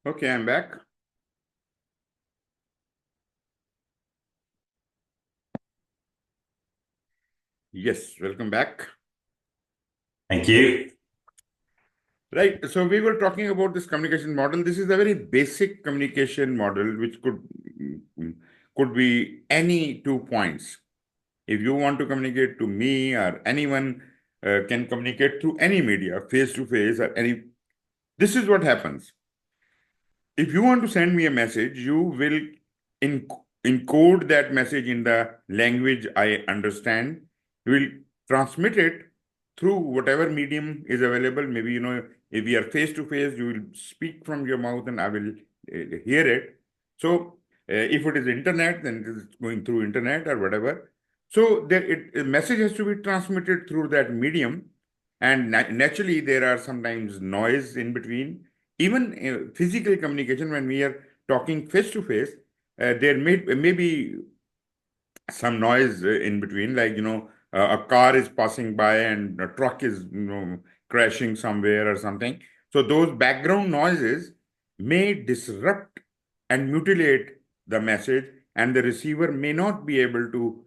Okay, I'm back. Yes, welcome back. Thank you. Right. So we were talking about this communication model. This is a very basic communication model, which could be any 2 points. If you want to communicate to me or anyone can communicate through any media, face to face or any. This is what happens. If you want to send me a message, you will encode that message in the language I understand. You will transmit it through whatever medium is available. Maybe, if we are face to face, you will speak from your mouth and I will hear it. So, if it is internet, then it is going through internet or whatever. So, a message has to be transmitted through that medium. And naturally, there are sometimes noise in between. Even physical communication, when we are talking face to face, there may be some noise in between, like, a car is passing by and a truck is, crashing somewhere or something. So those background noises may disrupt and mutilate the message, and the receiver may not be able to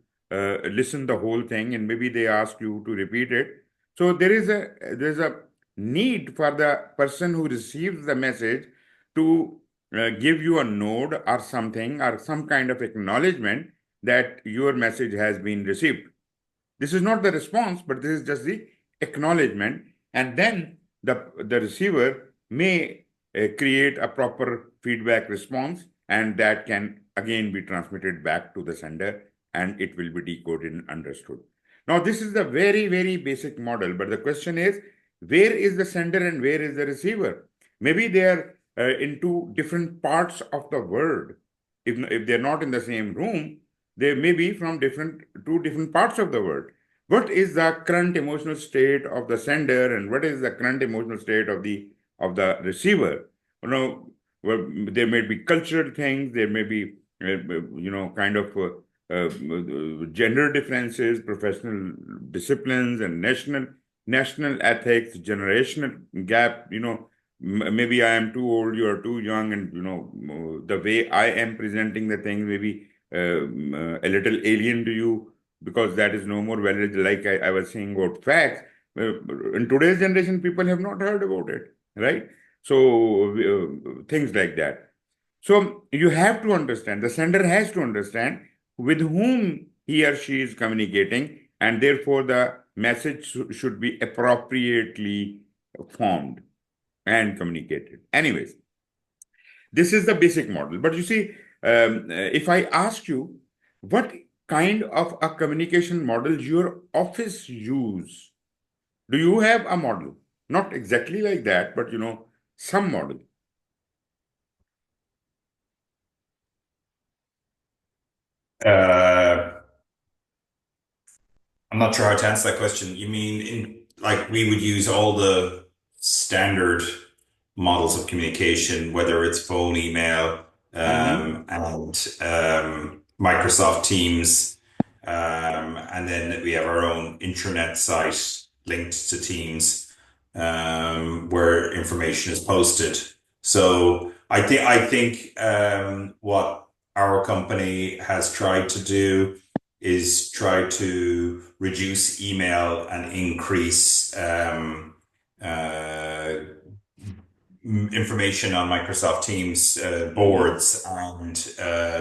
listen the whole thing, and maybe they ask you to repeat it. So there's a need for the person who receives the message to give you a nod or something, or some kind of acknowledgement that your message has been received. This is not the response, but this is just the acknowledgement. And then the receiver may create a proper feedback response, and that can again be transmitted back to the sender, and it will be decoded and understood. Now, this is the very, very basic model, but the question is, where is the sender and where is the receiver? Maybe they are in two different parts of the world. If they're not in the same room, they may be from two different parts of the world. What is the current emotional state of the sender, and what is the current emotional state of the receiver? Well, there may be cultural things, there may be kind of gender differences, professional disciplines, and national ethics, generational gap. Maybe I am too old, you are too young, and the way I am presenting the thing may be a little alien to you, because that is no more valid. Like I was saying about facts, in today's generation, people have not heard about it, right? So things like that. So you have to understand, the sender has to understand with whom he or she is communicating, and therefore the message should be appropriately formed and communicated. Anyways, this is the basic model. But you see, if I ask you, what kind of a communication model your office use? Do you have a model? Not exactly like that, but some model. Uh, I'm not sure how to answer that question. You mean like we would use all the standard models of communication, whether it's phone, email, Mm-hmm. and Microsoft Teams, and then we have our own intranet site linked to Teams, where information is posted. So I think what our company has tried to do is try to reduce email and increase information on Microsoft Teams Mm-hmm. boards and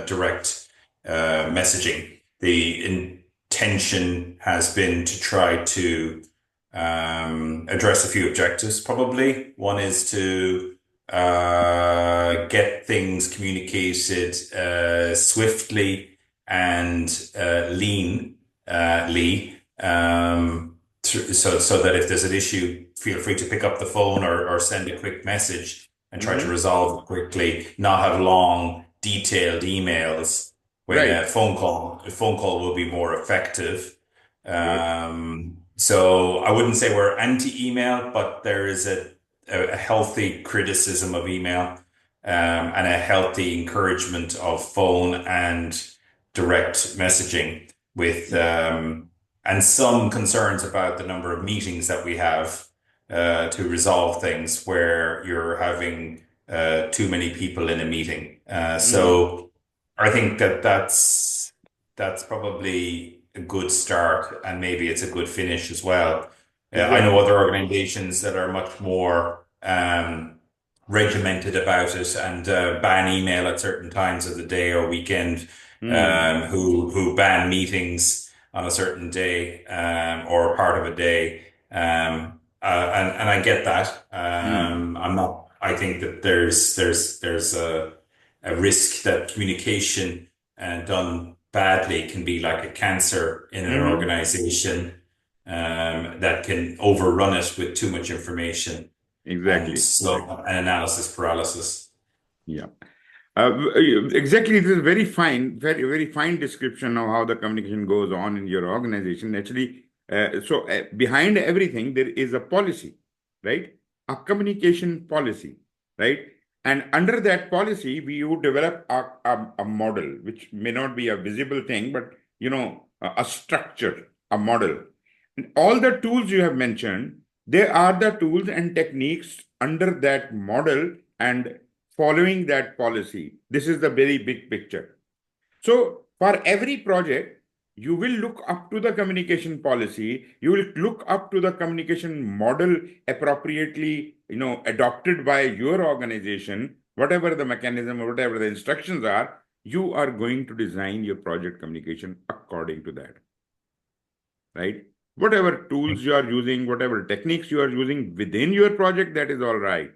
direct messaging. The intention has been to try to address a few objectives, probably. One is to get things communicated swiftly and leanly, so that if there's an issue, feel free to pick up the phone or send a quick message and try to Mm-hmm. resolve it quickly, not have long, detailed emails when Right. a phone call will be more effective. Good. So I wouldn't say we're anti-email, but there is a healthy criticism of email, and a healthy encouragement of phone and direct messaging with, and some concerns about the number of meetings that we have to resolve things where you're having too many people in a meeting. Mm, So I think that's probably a good start, and maybe it's a good finish as well. I know exactly. other organizations that are much more regimented about it and ban email at certain times of the day or weekend, Mm, who ban meetings on a certain day or part of a day. And I get that. mm, I'm not. I think that there's a risk that communication done badly can be like a cancer in an mm, organization that can overrun it with too much information and exactly. Exactly. slow and analysis paralysis. Yeah. Exactly. This is very fine, very fine description of how the communication goes on in your organization. Actually, behind everything, there is a policy, right? A communication policy, right? And under that policy, we would develop a model, which may not be a visible thing, but a structure, a model. And all the tools you have mentioned, they are the tools and techniques under that model and following that policy. This is the very big picture. So, for every project, you will look up to the communication policy, you will look up to the communication model appropriately, adopted by your organization, whatever the mechanism or whatever the instructions are, you are going to design your project communication according to that, right? Whatever tools you are using, whatever techniques you are using within your project, that is all right.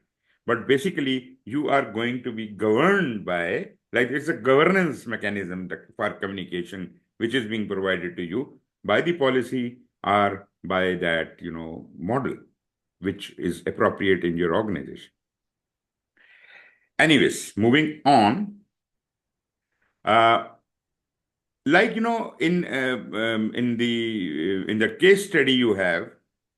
But basically, you are going to be governed by, like it's a governance mechanism for communication, which is being provided to you by the policy or by that, model, which is appropriate in your organization. Anyways, moving on. Uh, like in the case study you have,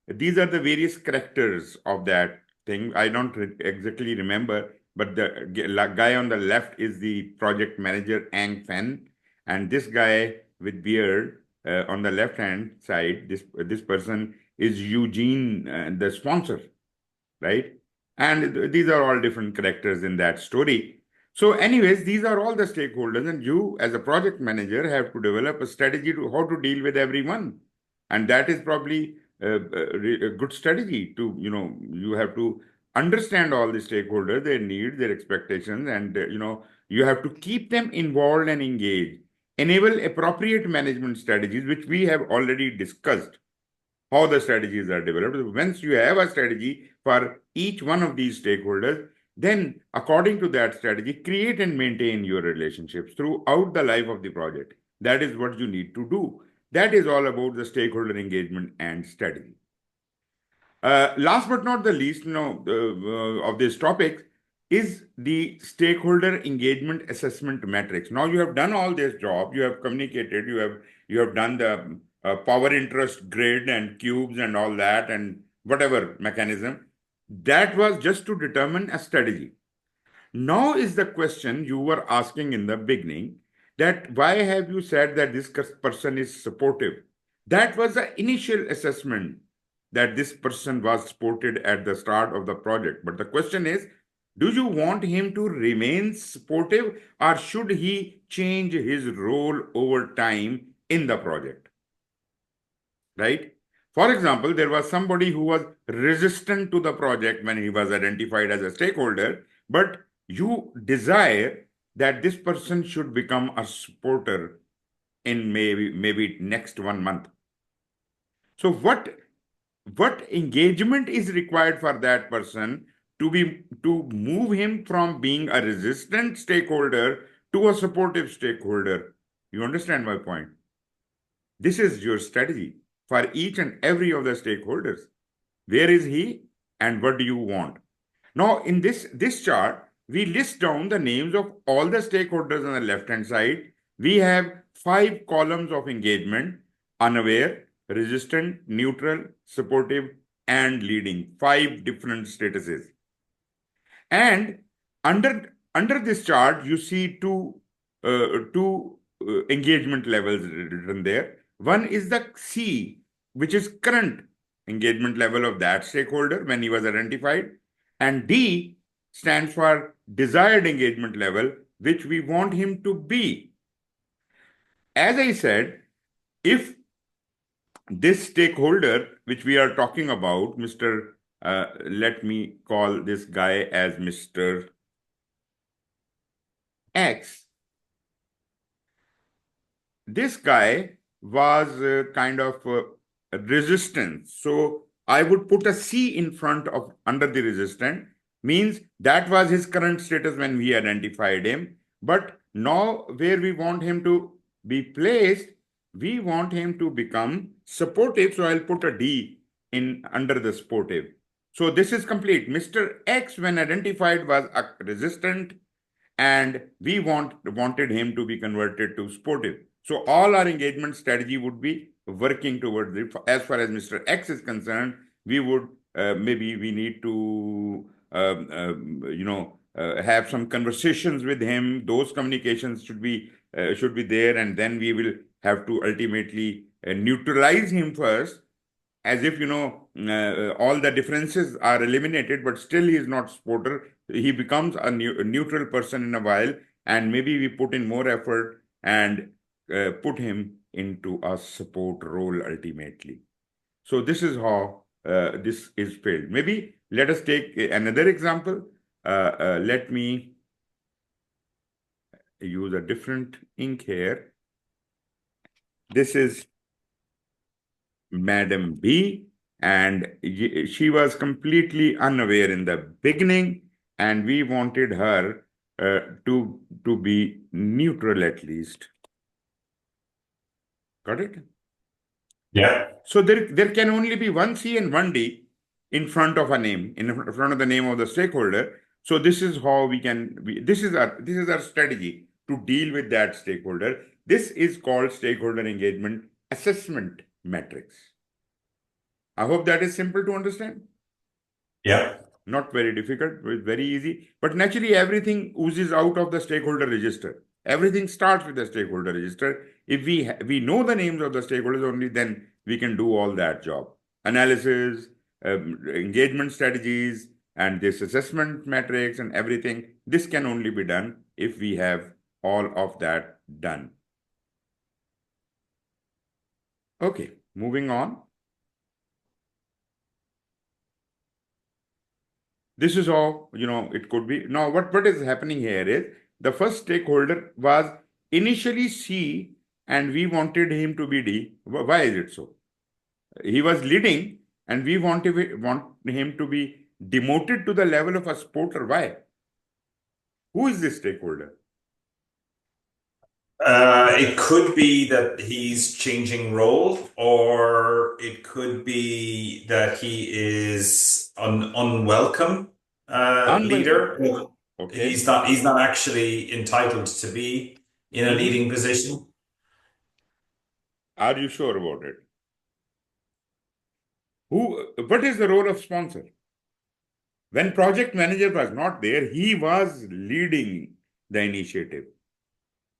these are the various characters of that thing. I don't exactly remember, but the guy on the left is the project manager, Ang Fen, and this guy with beard on the left hand side, this person is Eugene, the sponsor, right? And these are all different characters in that story. So, anyways, these are all the stakeholders, and you, as a project manager, have to develop a strategy to how to deal with everyone, and that is probably a good strategy. You have to understand all the stakeholders, their needs, their expectations, and you have to keep them involved and engaged. Enable appropriate management strategies, which we have already discussed how the strategies are developed. Once you have a strategy for each one of these stakeholders, then according to that strategy, create and maintain your relationships throughout the life of the project. That is what you need to do. That is all about the stakeholder engagement and strategy. Last but not the least, of this topic is the stakeholder engagement assessment matrix. Now you have done all this job, you have communicated, you have done the power interest grid and cubes and all that and whatever mechanism. That was just to determine a strategy. Now is the question you were asking in the beginning, that why have you said that this person is supportive? That was the initial assessment, that this person was supported at the start of the project. But the question is, do you want him to remain supportive, or should he change his role over time in the project? Right? For example, there was somebody who was resistant to the project when he was identified as a stakeholder, but you desire that this person should become a supporter in maybe next 1 month. So what engagement is required for that person to move him from being a resistant stakeholder to a supportive stakeholder? You understand my point? This is your strategy for each and every of the stakeholders. Where is he and what do you want? Now, in this chart, we list down the names of all the stakeholders on the left-hand side. We have 5 columns of engagement: unaware, resistant, neutral, supportive, and leading. 5 different statuses. And under this chart, you see two engagement levels written there. One is the C, which is current engagement level of that stakeholder when he was identified, and D, stands for desired engagement level, which we want him to be. As I said, if this stakeholder, which we are talking about, let me call this guy as Mr. X. This guy was kind of resistant. So I would put a C in front of under the resistant, means that was his current status when we identified him. But now where we want him to be placed, we want him to become supportive. So I'll put a D in under the supportive. So this is complete. Mr. X, when identified, was a resistant, and we wanted him to be converted to sportive. So all our engagement strategy would be working towards it. As far as Mr. X is concerned, we would maybe we need to have some conversations with him. Those communications should be there, and then we will have to ultimately neutralize him first, as if all the differences are eliminated, but still he is not supporter. He becomes a neutral person in a while, and maybe we put in more effort and put him into a support role ultimately. So this is how this is failed. Maybe let us take another example. Let me use a different ink here. This is Madam B, and she was completely unaware in the beginning, and we wanted her to be neutral at least. Got it? Yeah. So there can only be one C and one D in front of a name, in front of the name of the stakeholder. So this is how we can. This is our strategy to deal with that stakeholder. This is called stakeholder engagement assessment matrix. I hope that is simple to understand. Yeah. Not very difficult, it's very easy. But naturally, everything oozes out of the stakeholder register. Everything starts with the stakeholder register. If we know the names of the stakeholders only, then we can do all that job. Analysis, engagement strategies, and this assessment matrix and everything. This can only be done if we have all of that done. Okay, moving on. This is how, it could be. Now, what is happening here is the first stakeholder was initially C, and we wanted him to be D. Why is it so? He was leading, and we want him to be demoted to the level of a supporter. Why? Who is this stakeholder? It could be that he's changing role, or it could be that he is an unwelcome Unwelcome. leader. Okay. He's not actually entitled to be in a leading position. Are you sure about it? What is the role of sponsor? When project manager was not there, he was leading the initiative.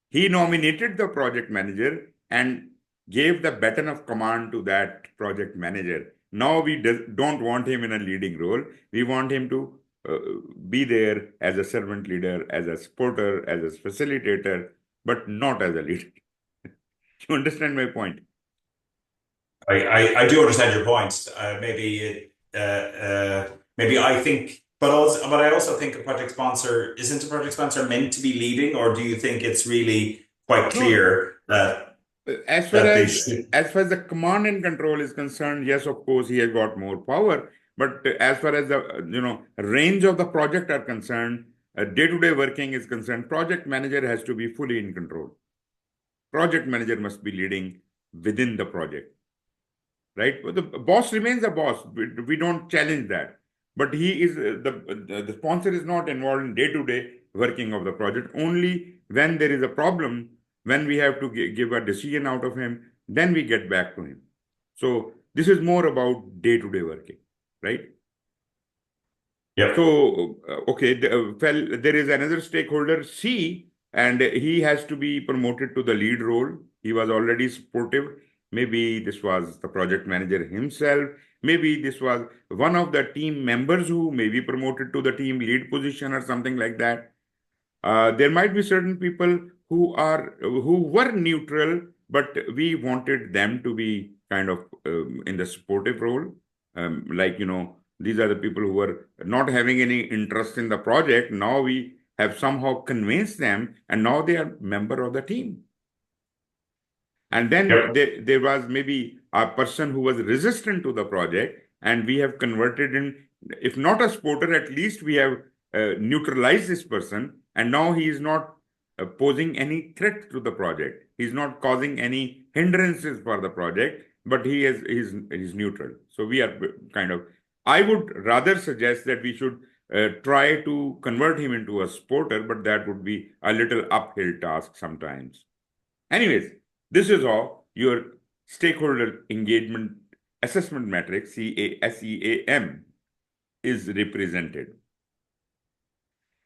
He nominated the project manager and gave the baton of command to that project manager. Now we don't want him in a leading role. We want him to be there as a servant leader, as a supporter, as a facilitator, but not as a leader. You understand my point? I do understand your point. Maybe I think, but I also think a project sponsor isn't a project sponsor meant to be leading, or do you think it's really quite No, no. clear that As far that they as should? as far as the command and control is concerned, yes, of course, he has got more power. But as far as the range of the project are concerned, day-to-day working is concerned, project manager has to be fully in control. Project manager must be leading within the project, right? But the boss remains a boss. We don't challenge that. But he is the sponsor is not involved in day-to-day working of the project. Only when there is a problem, when we have to give a decision out of him, then we get back to him. So this is more about day-to-day working, right? Yep. So okay, there is another stakeholder C, and he has to be promoted to the lead role. He was already supportive. Maybe this was the project manager himself. Maybe this was one of the team members who may be promoted to the team lead position or something like that. There might be certain people who were neutral, but we wanted them to be kind of in the supportive role. Like, these are the people who were not having any interest in the project. Now we have somehow convinced them, and now they are member of the team. And then Yep. there was maybe a person who was resistant to the project, and we have converted in, if not a supporter, at least we have neutralized this person, and now he is not posing any threat to the project. He's not causing any hindrances for the project, but he's neutral. So we are kind of. I would rather suggest that we should try to convert him into a supporter, but that would be a little uphill task sometimes. Anyways, this is how your stakeholder engagement assessment matrix, CASEAM, is represented.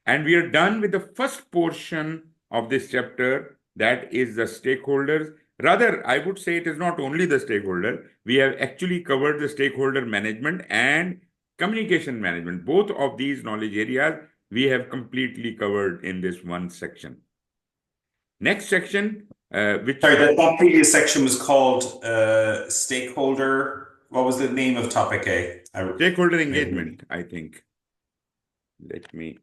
And we are done with the first portion of this chapter, that is the stakeholders. Rather, I would say it is not only the stakeholder. We have actually covered the stakeholder management and communication management. Both of these knowledge areas we have completely covered in this one section. Next section, which Sorry, that previous section was called stakeholder. What was the name of topic A? stakeholder engagement, I think. Let me.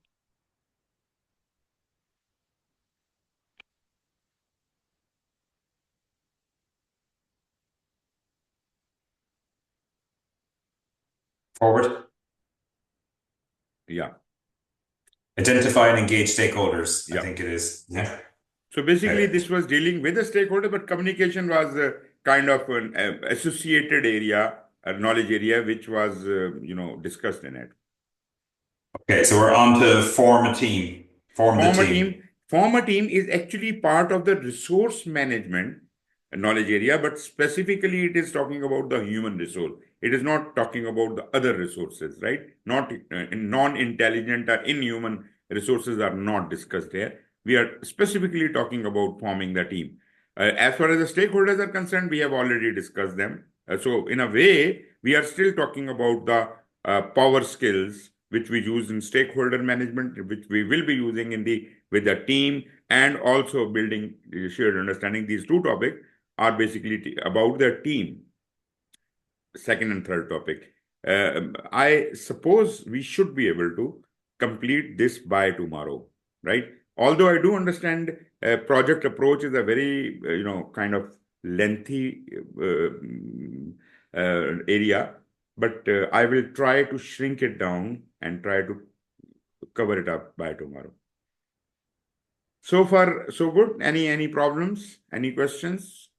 Forward. Yeah. Identify and engage stakeholders, I Yeah. think it is. Yeah. So basically, Okay. this was dealing with the stakeholder, but communication was kind of an associated area, a knowledge area, which was, discussed in it. Okay, so we're on to form a team. Form the Form a team. team. Form a team is actually part of the resource management knowledge area, but specifically it is talking about the human resource. It is not talking about the other resources, right? Not non-intelligent or inhuman resources are not discussed here. We are specifically talking about forming the team. As far as the stakeholders are concerned, we have already discussed them. So in a way, we are still talking about the power skills which we use in stakeholder management, which we will be using with the team, and also building shared understanding. These two topics are basically about the team. Second and third topic. I suppose we should be able to complete this by tomorrow, right? Although I do understand project approach is a very, kind of lengthy area, but I will try to shrink it down and try to cover it up by tomorrow. So far, so good. Any problems? Any questions?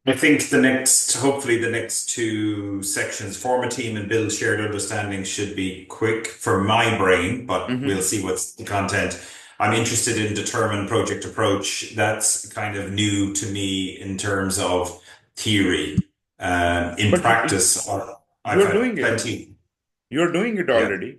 I think hopefully the next two sections, form a team and build shared understanding, should be quick for my brain, but we'll Mm-hmm. see what's the content. I'm interested in determine project approach. That's kind of new to me in terms of theory. In But practice, I've you're had doing it. plenty. You're doing it Yeah. already.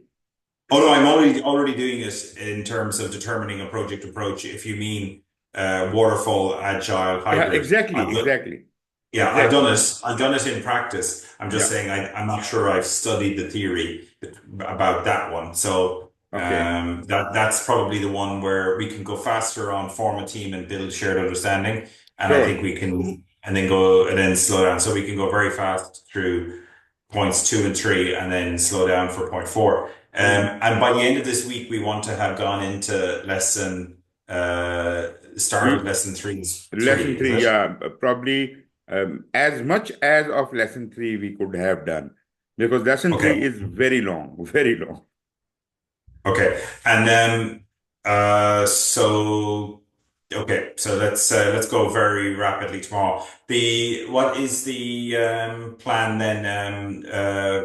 Oh no, I'm already doing it in terms of determining a project approach. If you mean waterfall, agile, Yeah, hybrid, exactly, exactly, yeah, I've done exactly. it. I've done it in practice. I'm just Yeah. saying I'm not sure I've studied the theory about that one. So Okay. that's probably the one where we can go faster on form a team and build shared understanding. And I think Sure. we can and then go and then slow down. So we can go very fast through points 2 and 3 and then slow down for point 4. Mhm. And by the end of this week, we want to have gone into started L- lesson Lesson three, is three, it? yeah, probably as much as of lesson three we could have done, because lesson three Okay. is very long, very long. Okay. And then so okay, so let's go very rapidly tomorrow. What is the plan then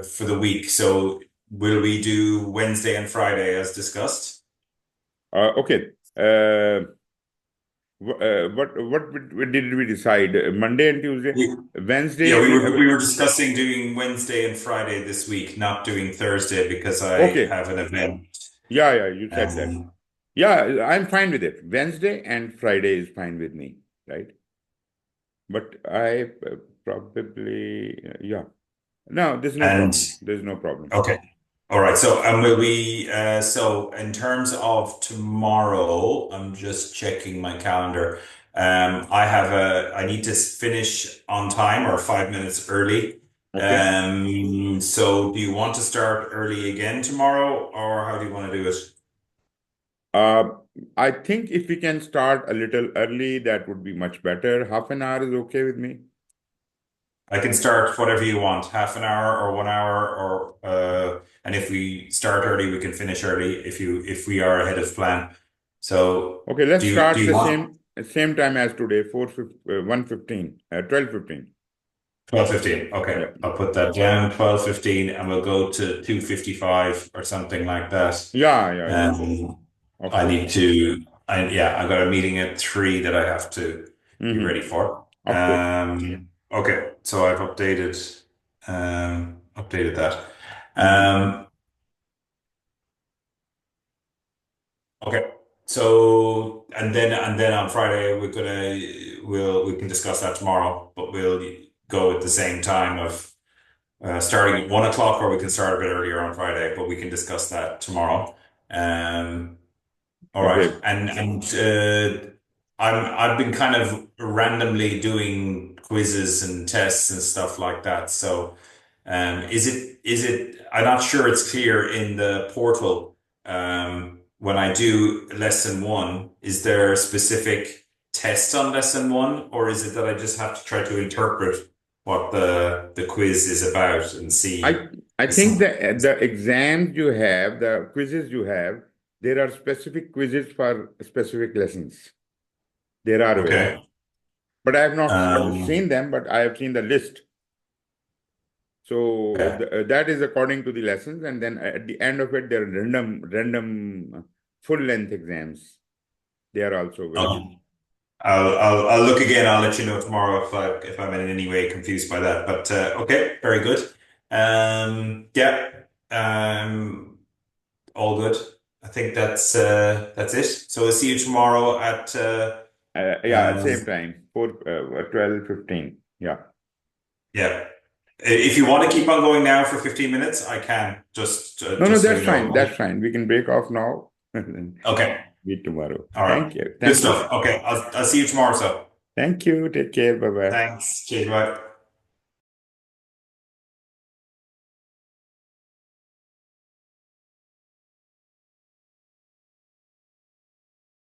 for the week? So will we do Wednesday and Friday as discussed? Okay. What did we decide? Monday and Tuesday, We- Wednesday Yeah, we have. we were discussing doing Wednesday and Friday this week, not doing Thursday because I Okay. have an event. Yeah, yeah, you said that. Um, Yeah, I'm fine with it. Wednesday and Friday is fine with me, right? But I probably, yeah. No, there's no And problem. There's no problem. okay. All right. So, and will we, so in terms of tomorrow, I'm just checking my calendar. I need to finish on time or 5 minutes early. Okay. So do you want to start early again tomorrow, or how do you want to do it? Uh, I think if we can start a little early, that would be much better. Half an hour is okay with me. I can start whatever you want, half an hour or 1 hour, or and if we start early, we can finish early if we are ahead of plan. So Okay, let's do start you the want same time as today, 1:15, 12:15. 12:15? Okay, Yeah. I'll put that down, 12:15, and we'll go to 2:55 or something like that. Yeah, yeah, yeah. Um, Of I course. need to, yeah, I've got a meeting at 3 that I have to be ready for. Of course. Okay, so I've updated that. Hmm. Um, okay, so and then on Friday we can discuss that tomorrow, but we'll go at the same time of starting at 1 o'clock, or we can start a bit earlier on Friday, but we can discuss that tomorrow. Um, All right, Okay. I've been kind of randomly doing quizzes and tests and stuff like that. So, is it? I'm not sure it's clear in the portal. When I do lesson one, is there a specific test on lesson one, or is it that I just have to try to interpret what the quiz is about and see? I I think the exams you have, the quizzes you have, there are specific quizzes for specific lessons. There are available. Okay. But I have not Um, seen them, but I have seen the list. So okay. that is according to the lessons, and then at the end of it, there are random full length exams. They are also available. Okay. I'll look again. I'll let you know tomorrow if I'm in any way confused by that. But okay, very good. Yeah, all good. I think that's it. So we'll see you tomorrow at Yeah, same time, 12:15. Yeah. yeah. If you want to keep on going now for 15 minutes, I can. No, no, Just so that's you fine. know. That's fine. We can break off now and then Okay. meet tomorrow. All right. Thank you. Good Thank you. stuff. Okay. I'll see you tomorrow. So Thank you. Take care. Bye bye. thanks. Cheers. Bye.